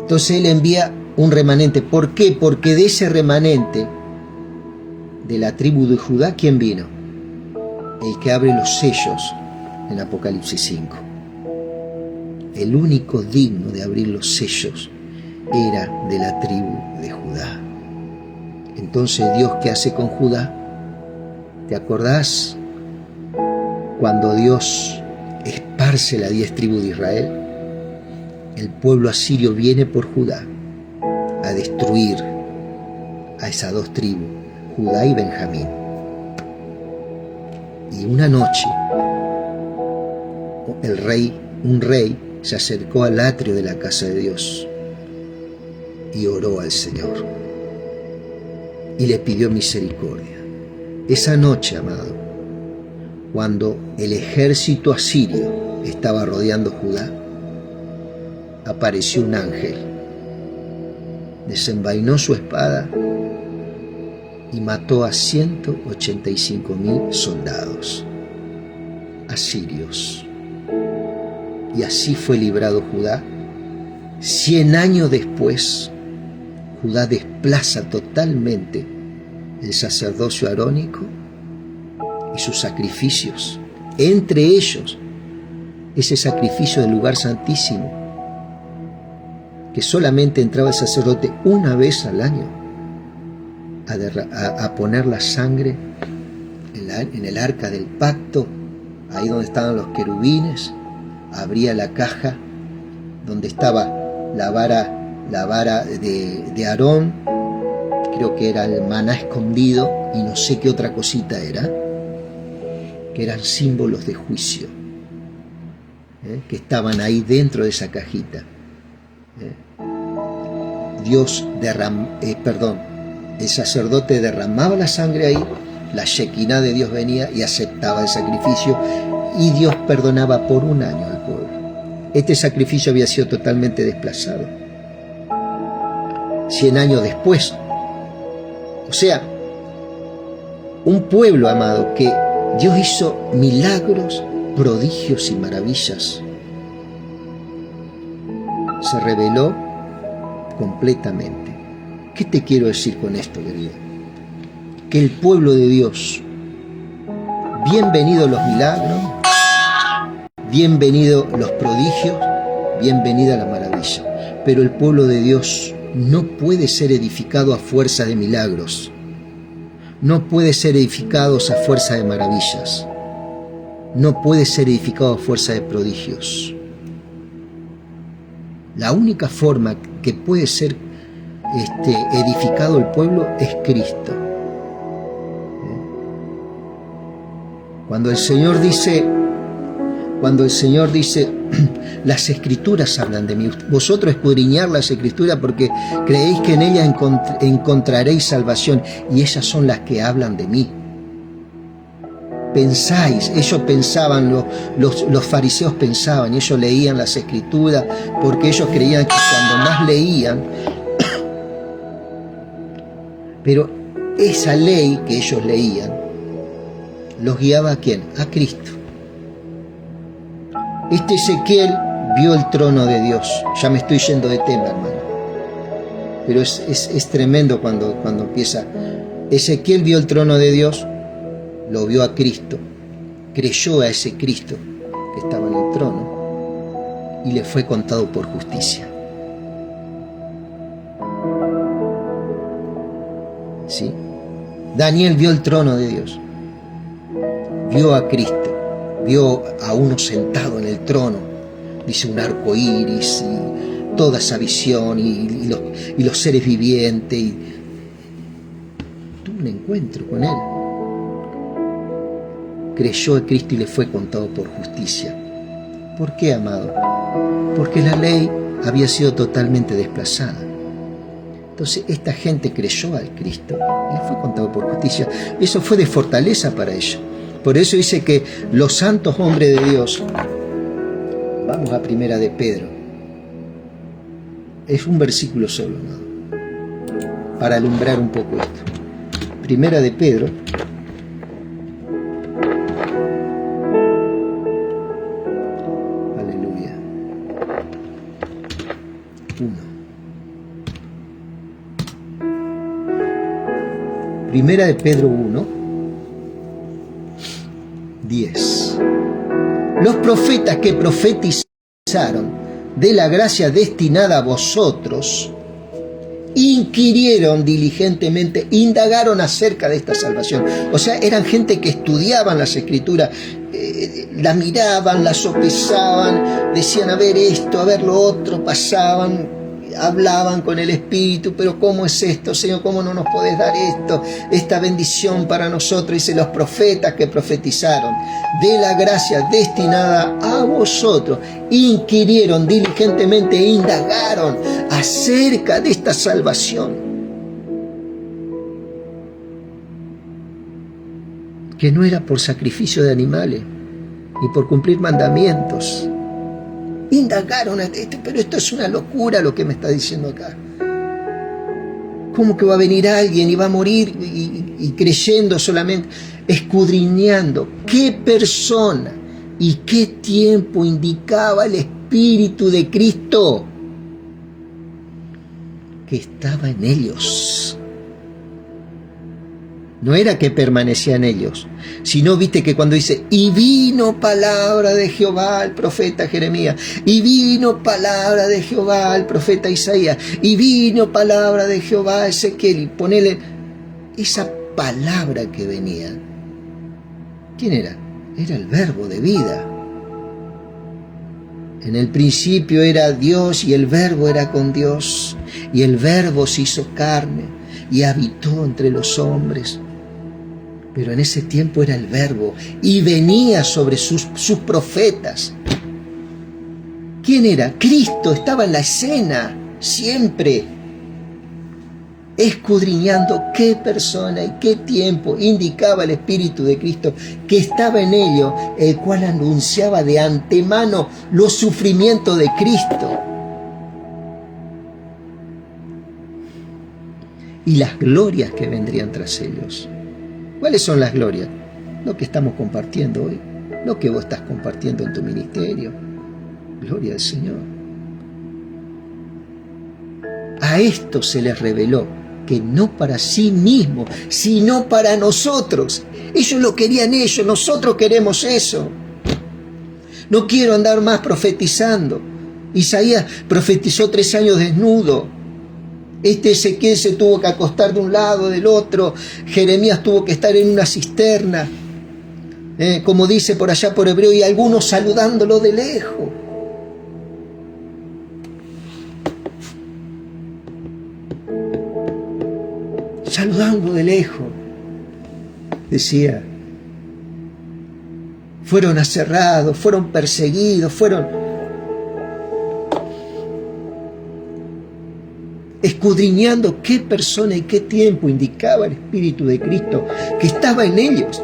Entonces Él envía un remanente. ¿Por qué? Porque de ese remanente, de la tribu de Judá, ¿quién vino? El que abre los sellos en Apocalipsis 5. El único digno de abrir los sellos era de la tribu de Judá. Entonces, ¿Dios qué hace con Judá? ¿Te acordás cuando Dios esparce las 10 tribus de Israel? El pueblo asirio viene por Judá a destruir a esas 2 tribus, Judá y Benjamín. Y una noche, un rey, se acercó al atrio de la casa de Dios y oró al Señor y le pidió misericordia. Esa noche, amado, cuando el ejército asirio estaba rodeando Judá, apareció un ángel, desenvainó su espada y mató a 185.000 soldados asirios. Y así fue librado Judá. 100 años después, Judá desplaza totalmente el sacerdocio arónico y sus sacrificios, entre ellos ese sacrificio del lugar santísimo, que solamente entraba el sacerdote una vez al año a poner la sangre en el arca del pacto, ahí donde estaban los querubines. Abría la caja donde estaba la vara de Aarón creo que era el maná escondido y no sé qué otra cosita era, que eran símbolos de juicio, que estaban ahí dentro de esa cajita. El sacerdote derramaba la sangre ahí, la Shekinah de Dios venía y aceptaba el sacrificio, y Dios perdonaba por un año al pueblo. Este sacrificio había sido totalmente desplazado 100 años después. O sea, un pueblo, amado, que Dios hizo milagros, prodigios y maravillas, se reveló completamente. ¿Qué te quiero decir con esto, querido? Que el pueblo de Dios, bienvenidos los milagros, bienvenidos los prodigios, bienvenida la maravilla. Pero el pueblo de Dios no puede ser edificado a fuerza de milagros, no puede ser edificado a fuerza de maravillas, no puede ser edificado a fuerza de prodigios. La única forma que puede ser edificado el pueblo es Cristo. Cuando el Señor dice, las Escrituras hablan de mí, vosotros escudriñad las Escrituras porque creéis que en ellas encontraréis salvación, y ellas son las que hablan de mí. Pensáis, ellos pensaban, los fariseos pensaban, y ellos leían las Escrituras porque ellos creían que cuando más leían, pero esa ley que ellos leían los guiaba ¿a quién? A Cristo. Ezequiel vio el trono de Dios. Ya me estoy yendo de tema, hermano, pero es tremendo cuando empieza. Ezequiel vio el trono de Dios, lo vio a Cristo, creyó a ese Cristo que estaba en el trono y le fue contado por justicia. ¿Sí? Daniel vio el trono de Dios, vio a Cristo, vio a uno sentado en el trono, dice un arco iris y toda esa visión y los seres vivientes, y tuvo un encuentro con él. Creyó a Cristo y le fue contado por justicia. ¿Por qué, amado? Porque la ley había sido totalmente desplazada. Entonces esta gente creyó al Cristo y le fue contado por justicia. Eso fue de fortaleza para ellos. Por eso dice que los santos hombres de Dios, vamos a Primera de Pedro, es un versículo solo, ¿no? Para alumbrar un poco esto. Primera de Pedro, aleluya, 1. Primera de Pedro 1, 10. Los profetas que profetizaron de la gracia destinada a vosotros, inquirieron diligentemente, indagaron acerca de esta salvación. O sea, eran gente que estudiaban las Escrituras, la miraban, la sopesaban, decían a ver esto, a ver lo otro, pasaban, hablaban con el Espíritu, pero ¿cómo es esto, Señor? ¿Cómo no nos podés dar esto, esta bendición para nosotros? Dice, los profetas que profetizaron de la gracia destinada a vosotros, inquirieron diligentemente e indagaron acerca de esta salvación, que no era por sacrificio de animales y por cumplir mandamientos. Indagaron, pero esto es una locura lo que me está diciendo acá. ¿Cómo que va a venir alguien y va a morir y creyendo solamente, escudriñando qué persona y qué tiempo indicaba el Espíritu de Cristo que estaba en ellos? No era que permanecía en ellos, sino viste que cuando dice, y vino palabra de Jehová al profeta Jeremías, y vino palabra de Jehová al profeta Isaías, y vino palabra de Jehová a Ezequiel, y ponele esa palabra que venía. ¿Quién era? Era el verbo de vida. En el principio era Dios y el verbo era con Dios, y el verbo se hizo carne. y habitó entre los hombres. Pero en ese tiempo era el Verbo y venía sobre sus profetas. ¿Quién era? Cristo estaba en la escena, siempre escudriñando qué persona y qué tiempo indicaba el Espíritu de Cristo que estaba en ellos, el cual anunciaba de antemano los sufrimientos de Cristo y las glorias que vendrían tras ellos. ¿Cuáles son las glorias? Lo que estamos compartiendo hoy, lo que vos estás compartiendo en tu ministerio. Gloria al Señor. A esto se les reveló que no para sí mismo, sino para nosotros. Ellos lo querían ellos, nosotros queremos eso. No quiero andar más profetizando. Isaías profetizó 3 años desnudo. Ezequiel se tuvo que acostar de un lado, del otro. Jeremías tuvo que estar en una cisterna, como dice por allá por hebreo, y algunos saludándolo de lejos. Saludando de lejos, decía. Fueron aserrados, fueron perseguidos, fueron escudriñando qué persona y qué tiempo indicaba el Espíritu de Cristo que estaba en ellos,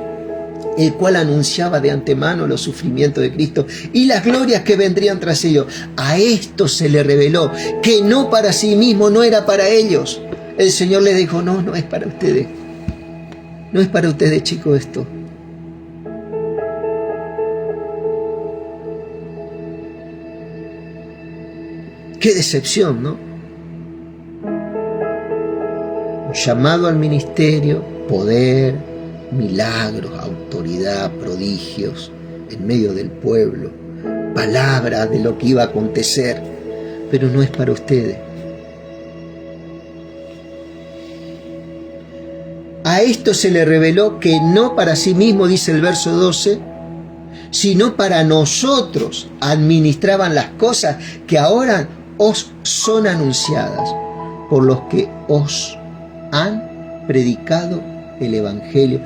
el cual anunciaba de antemano los sufrimientos de Cristo y las glorias que vendrían tras ellos. A esto se le reveló que no para sí mismo, no era para ellos. El Señor les dijo, no es para ustedes. No es para ustedes, chicos, esto. Qué decepción, ¿no? Un llamado al ministerio, poder, milagros, autoridad, prodigios en medio del pueblo, palabras de lo que iba a acontecer, pero no es para ustedes. A esto se le reveló que no para sí mismo, dice el verso 12, sino para nosotros administraban las cosas que ahora os son anunciadas por los que os han predicado el Evangelio.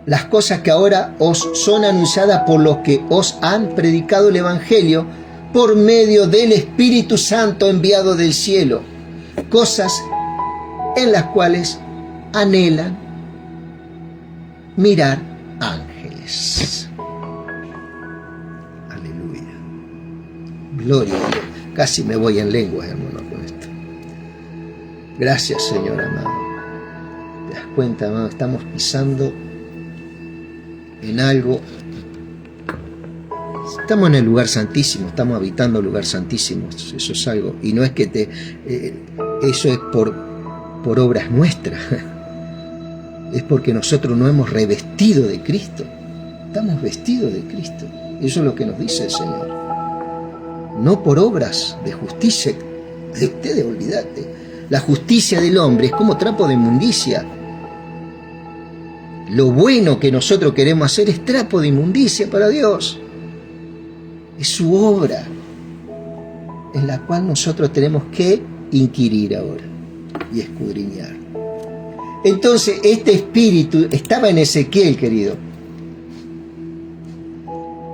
Las cosas que ahora os son anunciadas por los que os han predicado el Evangelio por medio del Espíritu Santo enviado del cielo. Cosas en las cuales anhelan mirar ángeles. Aleluya. Gloria a Dios. Casi me voy en lenguas, hermano, con esto. Gracias, Señor amado. ¿Te das cuenta, amado? Estamos pisando en algo. Estamos en el lugar santísimo, estamos habitando el lugar santísimo. Eso es algo. Y no es que eso es por obras nuestras. Es porque nosotros no hemos revestido de Cristo. Estamos vestidos de Cristo. Eso es lo que nos dice el Señor. No por obras de justicia. De ustedes, olvídate. La justicia del hombre es como trapo de inmundicia. Lo bueno que nosotros queremos hacer es trapo de inmundicia para Dios. Es su obra en la cual nosotros tenemos que inquirir ahora y escudriñar. Entonces, este espíritu estaba en Ezequiel, querido.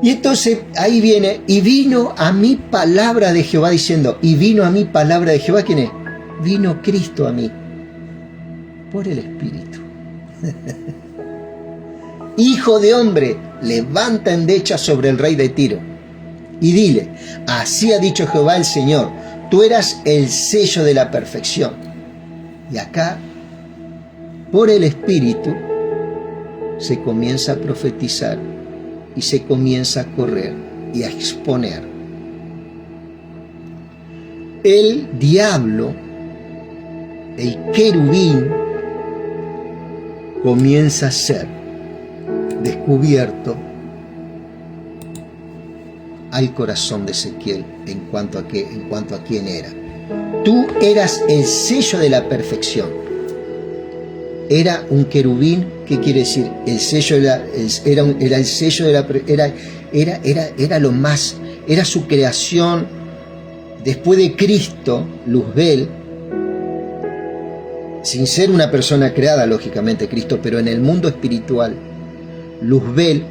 Y entonces ahí viene, y vino a mí palabra de Jehová, diciendo, y vino a mí palabra de Jehová, ¿quién es? Vino Cristo a mí, por el Espíritu. Hijo de hombre, levanta endecha sobre el rey de Tiro, y dile, así ha dicho Jehová el Señor, tú eras el sello de la perfección. Y acá, por el Espíritu, se comienza a profetizar y se comienza a correr y a exponer. El diablo, el querubín, comienza a ser descubierto al corazón de Ezequiel en cuanto a quién era. Tú eras el sello de la perfección. Era un querubín, ¿qué quiere decir? El sello era el sello de la era lo más, era su creación después de Cristo, Luzbel, sin ser una persona creada, lógicamente, Cristo, pero en el mundo espiritual, Luzbel,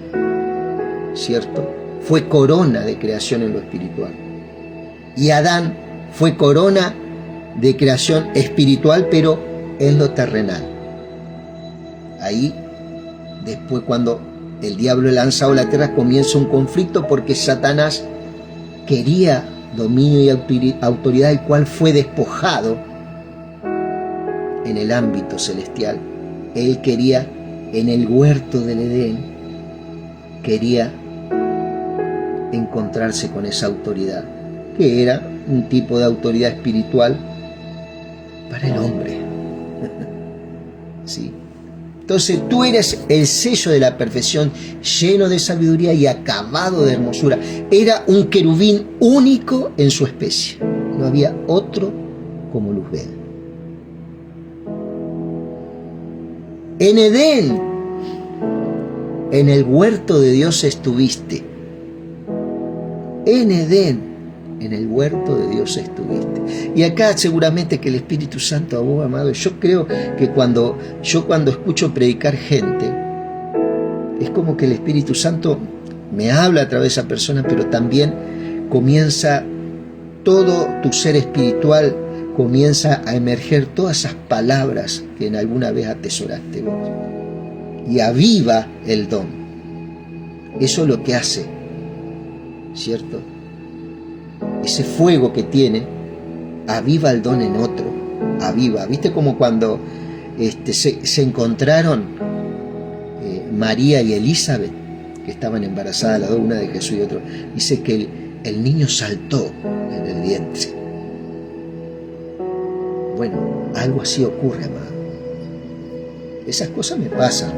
¿cierto?, fue corona de creación en lo espiritual. Y Adán fue corona de creación espiritual, pero en lo terrenal. Ahí, después, cuando el diablo es lanzado a la tierra, comienza un conflicto porque Satanás quería dominio y autoridad, el cual fue despojado en el ámbito celestial. Él quería, en el huerto del Edén, quería encontrarse con esa autoridad, que era un tipo de autoridad espiritual para el hombre. ¿Sí? Entonces tú eres el sello de la perfección, lleno de sabiduría y acabado de hermosura. Era un querubín único en su especie. No había otro como Luzbel. En Edén, en el huerto de Dios estuviste. En Edén, en el huerto de Dios estuviste. Y acá seguramente que el Espíritu Santo, a vos, amado, yo creo que cuando escucho predicar gente, es como que el Espíritu Santo me habla a través de esa persona, pero también comienza todo tu ser espiritual, comienza a emerger todas esas palabras que en alguna vez atesoraste vos. Y aviva el don. Eso es lo que hace, ¿cierto? Ese fuego que tiene, aviva el don en otro, aviva. ¿Viste como cuando se encontraron María y Elizabeth, que estaban embarazadas las dos, una de Jesús y otra? Dice que el niño saltó en el vientre. Bueno, algo así ocurre, amado. Esas cosas me pasan.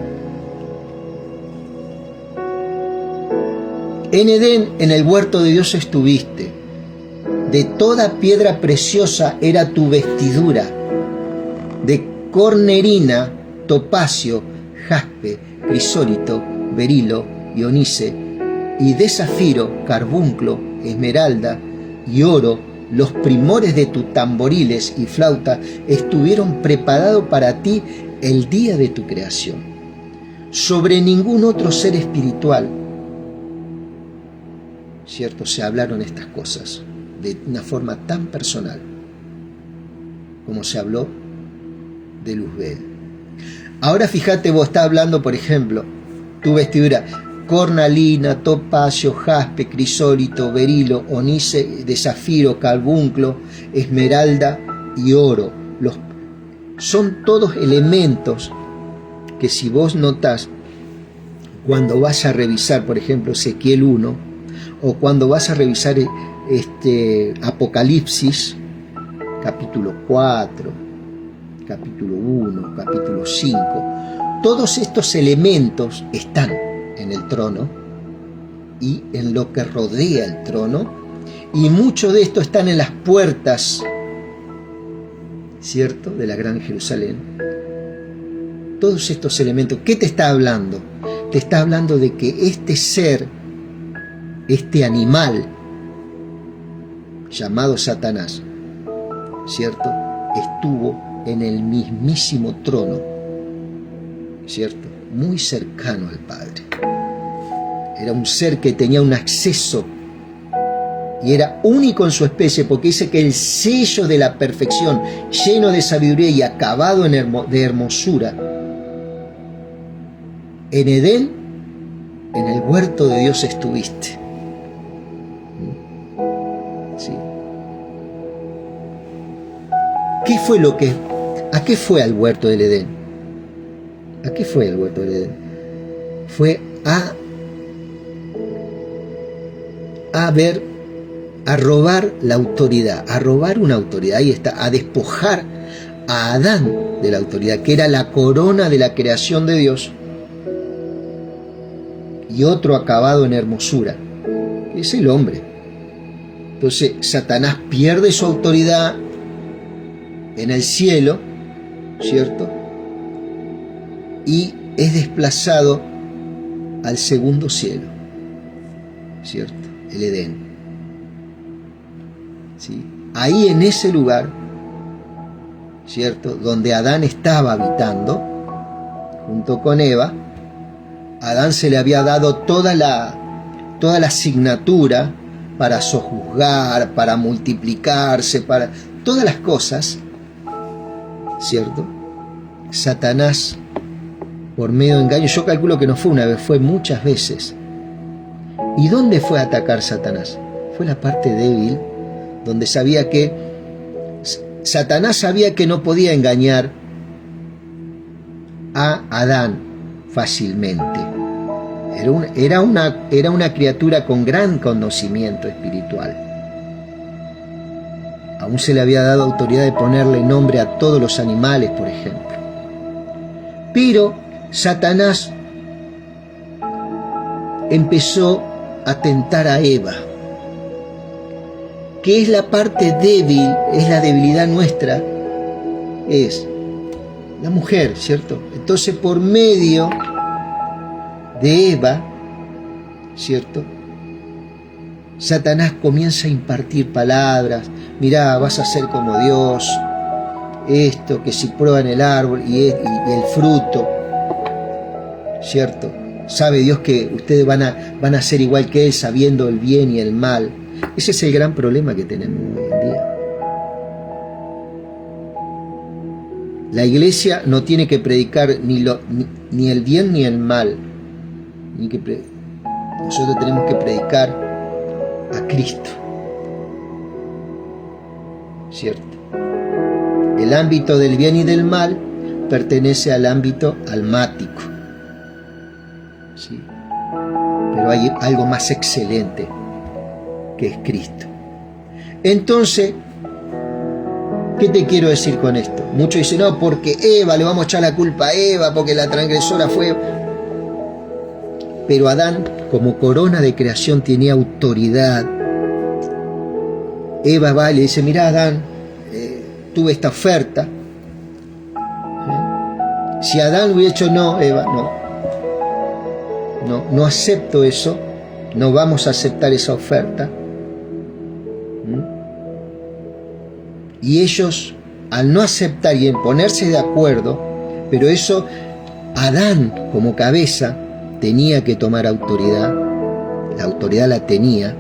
En Edén, en el huerto de Dios estuviste. De toda piedra preciosa era tu vestidura, de cornerina, topacio, jaspe, crisólito, berilo y onice, y de zafiro, carbunclo, esmeralda y oro. Los primores de tus tamboriles y flauta estuvieron preparados para ti el día de tu creación. Sobre ningún otro ser espiritual, ¿cierto?, se hablaron estas cosas de una forma tan personal como se habló de Luzbel. Ahora fíjate, vos estás hablando, por ejemplo, tu vestidura, cornalina, topacio, jaspe, crisólito, berilo, onice, de zafiro, carbunclo, esmeralda y oro. Son todos elementos que, si vos notás, cuando vas a revisar, por ejemplo, Ezequiel 1, o cuando vas a revisar Apocalipsis, capítulo 4, capítulo 1, capítulo 5, todos estos elementos están en el trono y en lo que rodea el trono, y mucho de esto están en las puertas, ¿cierto?, de la Gran Jerusalén. Todos estos elementos, ¿qué te está hablando? Te está hablando de que este ser, este animal llamado Satanás, ¿cierto?, estuvo en el mismísimo trono, ¿cierto?, muy cercano al Padre. Era un ser que tenía un acceso y era único en su especie, porque dice que el sello de la perfección, lleno de sabiduría y acabado de hermosura. En Edén, en el huerto de Dios estuviste. ¿Sí? ¿A qué fue al huerto del Edén? ¿A qué fue el huerto del Edén? Fue a robar la autoridad, a robar una autoridad, ahí está, a despojar a Adán de la autoridad, que era la corona de la creación de Dios, y otro acabado en hermosura, es el hombre. Entonces Satanás pierde su autoridad en el cielo, ¿cierto?, y es desplazado al segundo cielo, ¿cierto?, el Edén. ¿Sí? Ahí en ese lugar, ¿cierto? Donde Adán estaba habitando, junto con Eva. A Adán se le había dado toda la asignatura para sojuzgar, para multiplicarse, para todas las cosas, ¿cierto? Satanás, por medio de engaño, yo calculo que no fue una vez, fue muchas veces. ¿Y dónde fue a atacar Satanás? Fue la parte débil, donde Satanás sabía que no podía engañar a Adán fácilmente. Era una criatura con gran conocimiento espiritual. Aún se le había dado autoridad de ponerle nombre a todos los animales, por ejemplo. Pero Satanás empezó a tentar a Eva, que es la parte débil, es la debilidad nuestra, es la mujer, ¿cierto? Entonces, por medio de Eva, ¿cierto? Satanás comienza a impartir palabras. Mirá, vas a ser como Dios, esto, que si prueban el árbol y el fruto, ¿cierto? Sabe Dios que ustedes van a ser igual que Él, sabiendo el bien y el mal. Ese es el gran problema que tenemos hoy en día. La iglesia no tiene que predicar ni el bien ni el mal. Nosotros tenemos que predicar a Cristo, ¿cierto? El ámbito del bien y del mal pertenece al ámbito almático, ¿sí? Pero hay algo más excelente, que es Cristo. Entonces, ¿qué te quiero decir con esto? Muchos dicen, no, porque Eva, le vamos a echar la culpa a Eva, porque la transgresora fue... Pero Adán, como corona de creación, tenía autoridad. Eva va y le dice, mirá, Adán, tuve esta oferta. Si Adán hubiera dicho, no, Eva, no acepto eso, no vamos a aceptar esa oferta. Y ellos, al no aceptar y en ponerse de acuerdo, pero eso, Adán como cabeza tenía que tomar autoridad, la autoridad la tenía,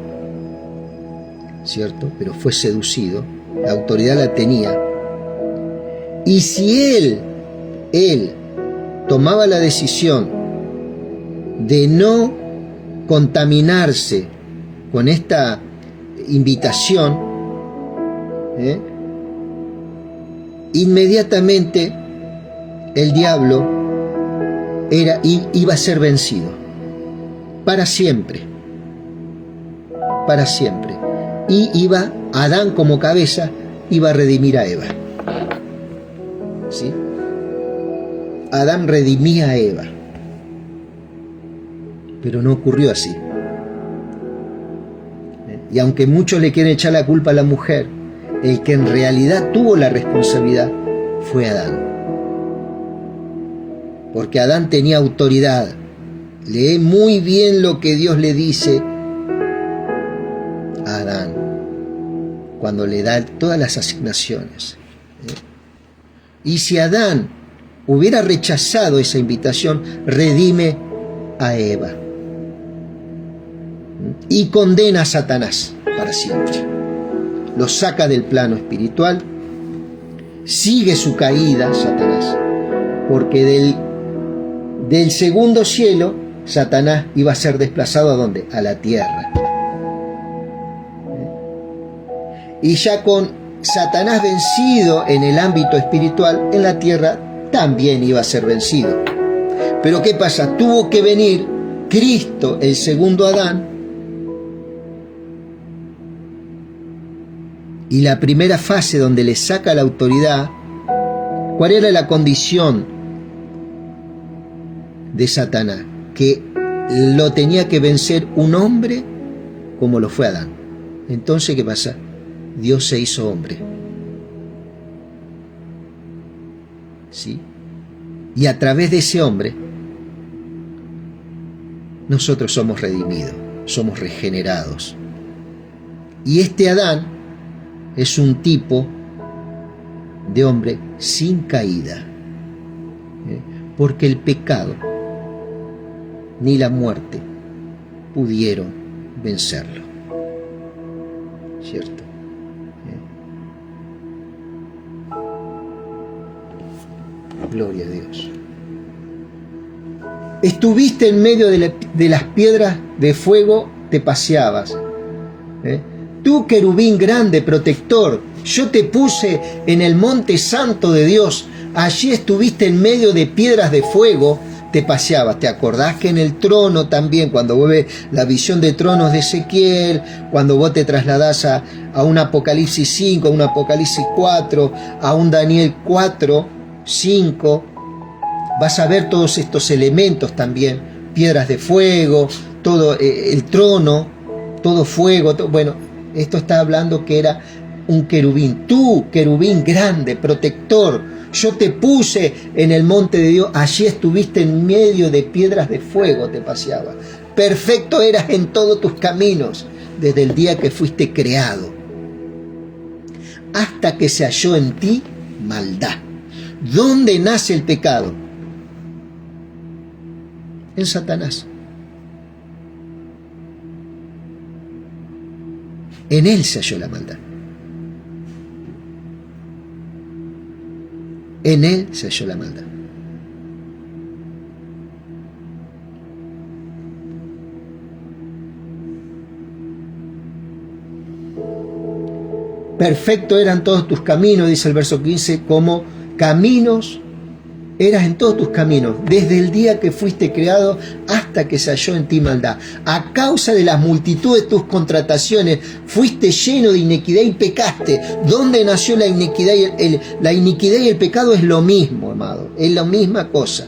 ¿cierto? Pero fue seducido, la autoridad la tenía. Y si él tomaba la decisión de no contaminarse con esta invitación, inmediatamente el diablo iba a ser vencido para siempre, y Adán como cabeza iba a redimir a Eva, ¿sí? Adán redimía a Eva, pero no ocurrió así. Y aunque muchos le quieren echar la culpa a la mujer, el que en realidad tuvo la responsabilidad fue Adán. Porque Adán tenía autoridad. Lee muy bien lo que Dios le dice a Adán cuando le da todas las asignaciones. Y si Adán hubiera rechazado esa invitación, redime a Eva y condena a Satanás para siempre. Lo saca del plano espiritual, sigue su caída Satanás, porque del segundo cielo Satanás iba a ser desplazado ¿a dónde? A la tierra. Y ya con Satanás vencido en el ámbito espiritual, en la tierra también iba a ser vencido. Pero ¿qué pasa? Tuvo que venir Cristo, el segundo Adán, y la primera fase donde le saca la autoridad. ¿Cuál era la condición de Satanás? Que lo tenía que vencer un hombre como lo fue Adán. Entonces, ¿qué pasa? Dios se hizo hombre, ¿sí? Y a través de ese hombre nosotros somos redimidos, somos regenerados. Y este Adán es un tipo de hombre sin caída, porque el pecado ni la muerte pudieron vencerlo. ¿Cierto? Gloria a Dios. Estuviste en medio de las piedras de fuego, te paseabas. Tú, querubín grande, protector, yo te puse en el monte santo de Dios. Allí estuviste en medio de piedras de fuego, te paseabas. ¿Te acordás que en el trono también, cuando vos ves la visión de tronos de Ezequiel, cuando vos te trasladás a un Apocalipsis 5, a un Apocalipsis 4, a un Daniel 4, 5, vas a ver todos estos elementos también, piedras de fuego, todo el trono, todo fuego, bueno, esto está hablando que era un querubín. Tú, querubín grande, protector, yo te puse en el monte de Dios, allí estuviste en medio de piedras de fuego, te paseabas. Perfecto eras en todos tus caminos, desde el día que fuiste creado, hasta que se halló en ti maldad. ¿Dónde nace el pecado? En Satanás. En él se halló la maldad. En él se halló la maldad. Perfecto eran todos tus caminos, dice el verso 15, como caminos eras en todos tus caminos, desde el día que fuiste creado hasta que se halló en ti maldad. A causa de las multitudes de tus contrataciones, fuiste lleno de iniquidad y pecaste. ¿Dónde nació la iniquidad? La iniquidad y el pecado es lo mismo, amado. Es la misma cosa.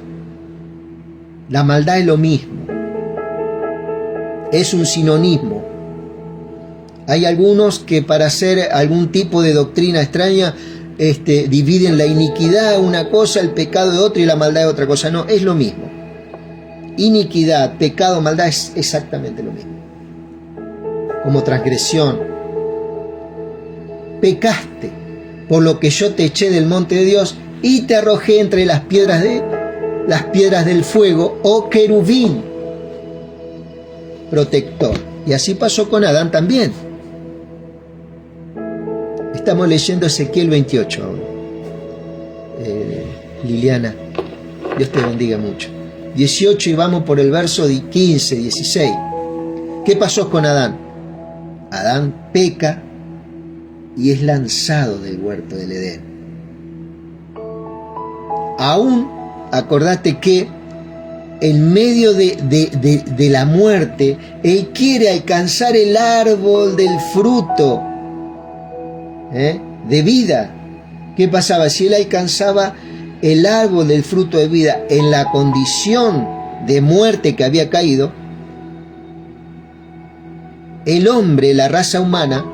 La maldad es lo mismo. Es un sinónimo. Hay algunos que para hacer algún tipo de doctrina extraña dividen la iniquidad una cosa, el pecado de otra y la maldad de otra cosa. No, es lo mismo. Iniquidad, pecado, maldad es exactamente lo mismo. Como transgresión. Pecaste, por lo que yo te eché del monte de Dios y te arrojé entre las piedras del fuego, oh querubín protector. Y así pasó con Adán también. Estamos leyendo Ezequiel 28 ahora. Liliana, Dios te bendiga mucho. 18 y vamos por el verso 15, 16. ¿Qué pasó con Adán? Adán peca y es lanzado del huerto del Edén. Aún, acordate que en medio de la muerte, él quiere alcanzar el árbol del fruto de vida. ¿Qué pasaba? Si él alcanzaba el árbol del fruto de vida en la condición de muerte que había caído, el hombre, la raza humana,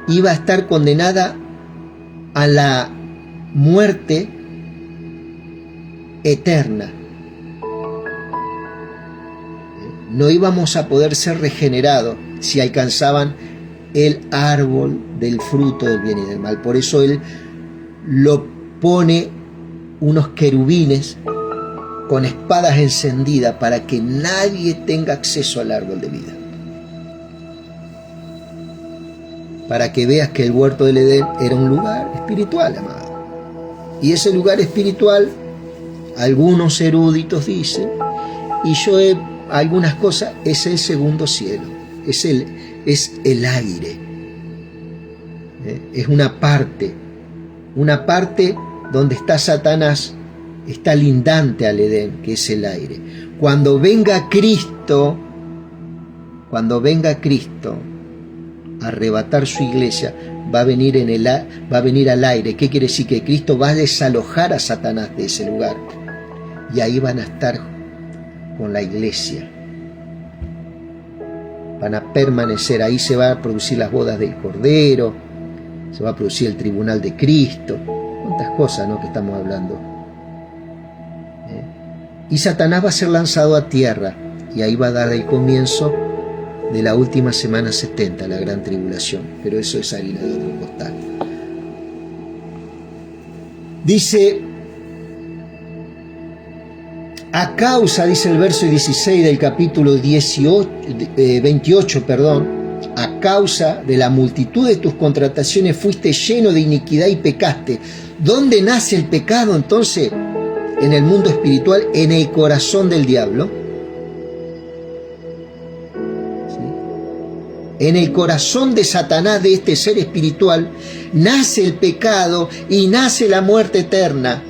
iba a estar condenada a la muerte eterna. No íbamos a poder ser regenerados si alcanzaban el árbol del fruto del bien y del mal. Por eso él lo pone unos querubines con espadas encendidas para que nadie tenga acceso al árbol de vida. Para que veas que el huerto del Edén era un lugar espiritual, amado. Y ese lugar espiritual, algunos eruditos dicen, y yo he algunas cosas, es el segundo cielo, es el aire, es una parte donde está Satanás, está lindante al Edén, que es el aire. Cuando venga Cristo a arrebatar su iglesia, va a venir al aire. ¿Qué quiere decir? Que Cristo va a desalojar a Satanás de ese lugar, y ahí van a estar con la iglesia, van a permanecer, ahí se van a producir las bodas del Cordero, se va a producir el tribunal de Cristo, cuántas cosas, ¿no?, que estamos hablando. Y Satanás va a ser lanzado a tierra, y ahí va a dar el comienzo de la última semana 70, la gran tribulación, pero eso es harina de otro costal. Dice, a causa, dice el verso 16 del capítulo 28, a causa de la multitud de tus contrataciones fuiste lleno de iniquidad y pecaste. ¿Dónde nace el pecado entonces? En el mundo espiritual, en el corazón del diablo. ¿Sí? En el corazón de Satanás, de este ser espiritual, nace el pecado y nace la muerte eterna.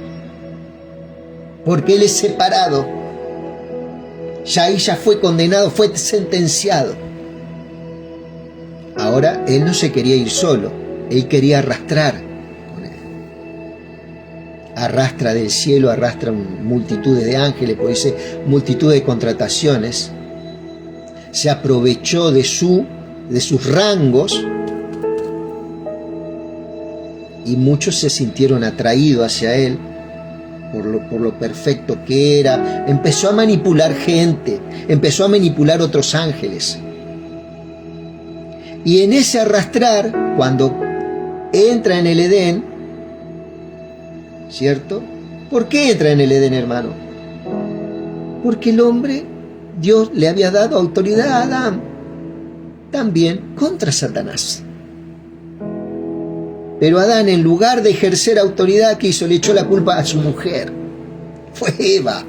Porque él es separado. Ya fue condenado, fue sentenciado. Ahora él no se quería ir solo, él quería arrastrar con él. Arrastra del cielo, arrastra multitudes de ángeles, porque dice multitud de contrataciones. Se aprovechó de sus rangos y muchos se sintieron atraídos hacia él por lo perfecto que era. Empezó a manipular gente, empezó a manipular otros ángeles. Y en ese arrastrar, cuando entra en el Edén, ¿cierto? ¿Por qué entra en el Edén, hermano? Porque el hombre, Dios le había dado autoridad a Adán, también contra Satanás. Pero Adán, en lugar de ejercer autoridad, ¿qué hizo? Le echó la culpa a su mujer. Fue Eva.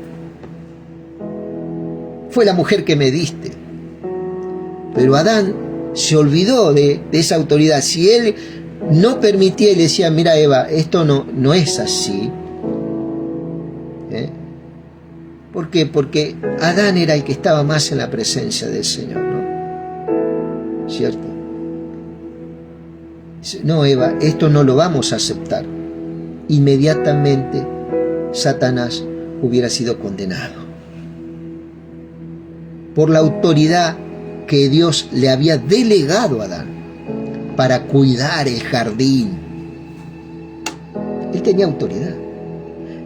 Fue la mujer que me diste. Pero Adán se olvidó de esa autoridad. Si él no permitía y le decía, mira Eva, esto no es así. ¿Por qué? Porque Adán era el que estaba más en la presencia del Señor, ¿no? ¿Cierto? No, Eva, esto no lo vamos a aceptar. Inmediatamente Satanás hubiera sido condenado por la autoridad que Dios le había delegado a Adán para cuidar el jardín. Él tenía autoridad.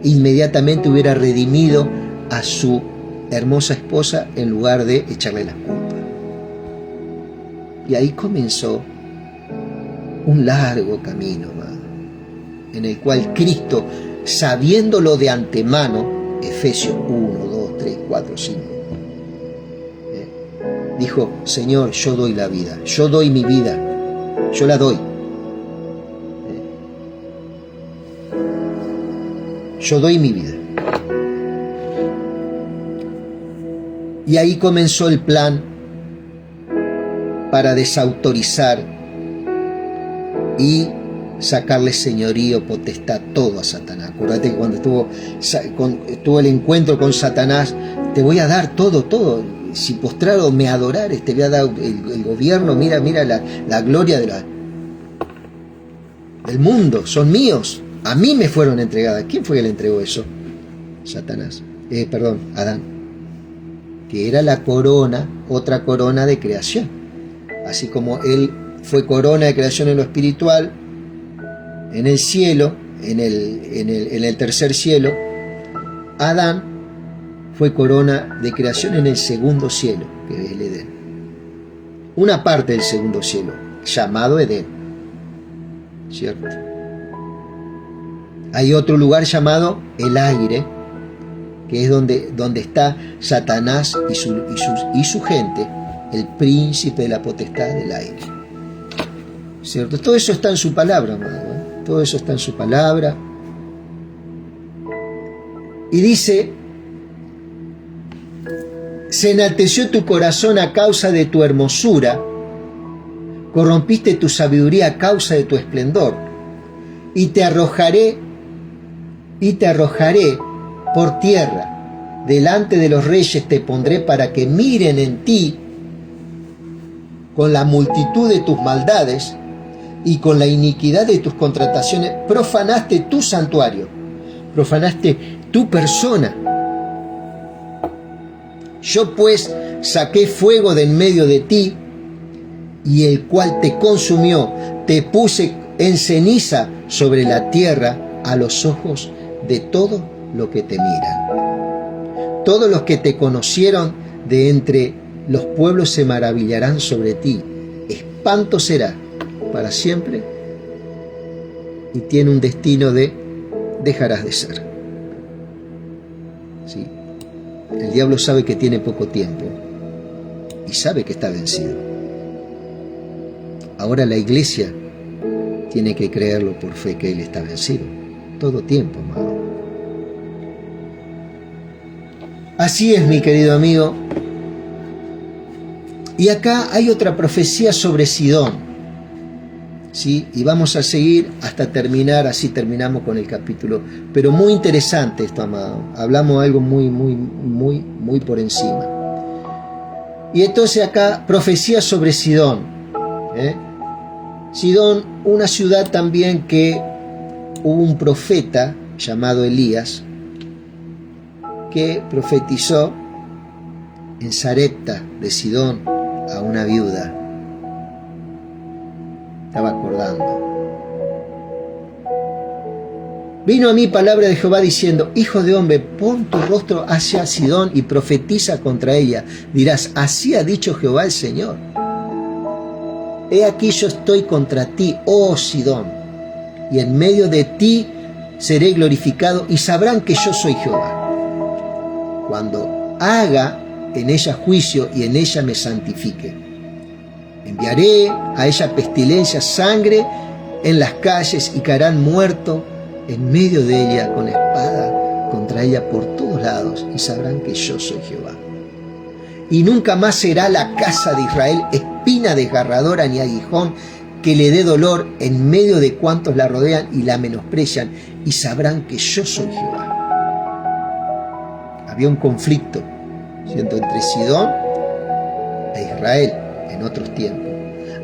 Inmediatamente hubiera redimido a su hermosa esposa en lugar de echarle la culpa. Y ahí comenzó un largo camino, amado, en el cual Cristo, sabiéndolo de antemano, Efesios 1, 2, 3, 4, 5, dijo, Señor, yo doy la vida, yo doy mi vida, yo la doy. Yo doy mi vida. Y ahí comenzó el plan para desautorizar y sacarle señorío, potestad, todo a Satanás. Acuérdate que cuando tuvo el encuentro con Satanás, te voy a dar todo. Si postrado me adorares, te voy a dar el gobierno, mira la gloria del mundo, son míos, a mí me fueron entregadas. ¿Quién fue que le entregó eso? Satanás, Adán, que era la corona, otra corona de creación. Así como él fue corona de creación en lo espiritual, en el cielo, en el tercer cielo, Adán fue corona de creación en el segundo cielo, que es el Edén. Una parte del segundo cielo, llamado Edén, ¿cierto? Hay otro lugar llamado el aire, que es donde está Satanás y su gente, el príncipe de la potestad del aire, ¿cierto? Todo eso está en su palabra, amado, ¿eh? Todo eso está en su palabra. Y dice, se enalteció tu corazón a causa de tu hermosura, corrompiste tu sabiduría a causa de tu esplendor, y te arrojaré por tierra, delante de los reyes te pondré para que miren en ti con la multitud de tus maldades y con la iniquidad de tus contrataciones, profanaste tu santuario, profanaste tu persona. Yo pues saqué fuego de en medio de ti, y el cual te consumió, te puse en ceniza sobre la tierra a los ojos de todo lo que te miran. Todos los que te conocieron de entre los pueblos se maravillarán sobre ti. Espanto será para siempre, y tiene un destino de dejarás de ser. ¿Sí? El diablo sabe que tiene poco tiempo y sabe que está vencido. Ahora la iglesia tiene que creerlo por fe que él está vencido. Todo tiempo, amado. Así es, mi querido amigo. Y acá hay otra profecía sobre Sidón. ¿Sí? Y vamos a seguir hasta terminar, así terminamos con el capítulo. Pero muy interesante esto, amado. Hablamos de algo muy por encima. Y entonces acá, profecía sobre Sidón. Sidón, una ciudad también que hubo un profeta llamado Elías, que profetizó en Sarepta de Sidón a una viuda. Estaba acordando. Vino a mí palabra de Jehová diciendo: Hijo de hombre, pon tu rostro hacia Sidón y profetiza contra ella. Dirás: así ha dicho Jehová el Señor. He aquí yo estoy contra ti, oh Sidón, y en medio de ti seré glorificado, y sabrán que yo soy Jehová, cuando haga en ella juicio y en ella me santifique. Enviaré a ella pestilencia, sangre en las calles, y caerán muertos en medio de ella con espada contra ella por todos lados, y sabrán que yo soy Jehová. Y nunca más será la casa de Israel espina desgarradora ni aguijón que le dé dolor en medio de cuantos la rodean y la menosprecian, y sabrán que yo soy Jehová. Había un conflicto, ¿cierto?, entre Sidón e Israel en otros tiempos.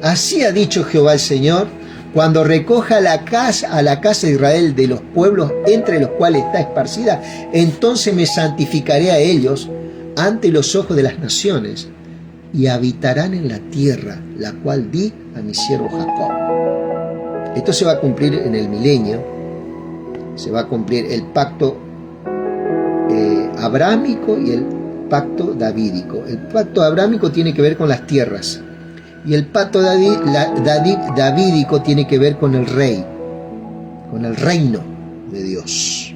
Así ha dicho Jehová el Señor: cuando recoja a la casa de Israel de los pueblos entre los cuales está esparcida, entonces me santificaré a ellos ante los ojos de las naciones, y habitarán en la tierra, la cual di a mi siervo Jacob. Esto se va a cumplir en el milenio, se va a cumplir el pacto abrámico y el pacto davídico. El pacto abrámico tiene que ver con las tierras, y el pacto davídico tiene que ver con el rey, con el reino de Dios.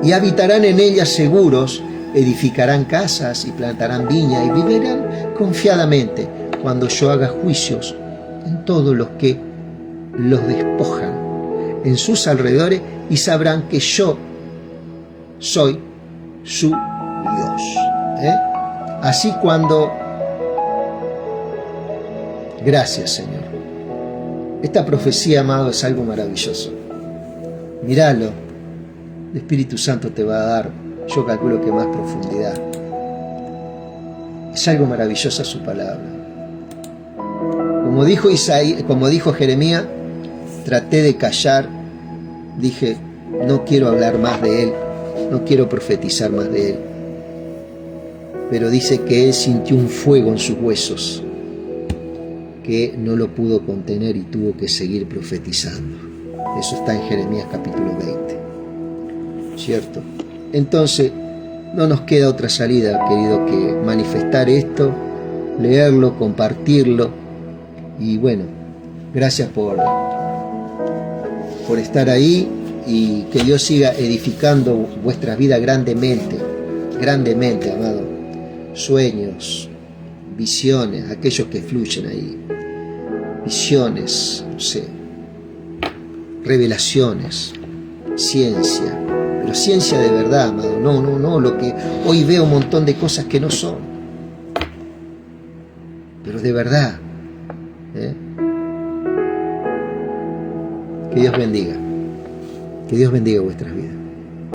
Y habitarán en ellas seguros, edificarán casas y plantarán viña, y vivirán confiadamente cuando yo haga juicios en todos los que los despojan en sus alrededores, y sabrán que yo soy su Dios. Así cuando... Gracias, Señor. Esta profecía, amado, es algo maravilloso. Míralo. El Espíritu Santo te va a dar, yo calculo que más profundidad. Es algo maravillosa su palabra. Como dijo Jeremías, traté de callar. Dije, no quiero hablar más de él, no quiero profetizar más de él. Pero dice que él sintió un fuego en sus huesos, que no lo pudo contener y tuvo que seguir profetizando. Eso está en Jeremías capítulo 20. ¿Cierto? Entonces, no nos queda otra salida, querido, que manifestar esto, leerlo, compartirlo. Y bueno, gracias por estar ahí, y que Dios siga edificando vuestra vida grandemente, amado. Sueños, visiones, aquellos que fluyen ahí. Visiones, no sé, revelaciones, ciencia, pero ciencia de verdad, amado. No, lo que hoy veo un montón de cosas que no son, pero de verdad. Que Dios bendiga vuestras vidas.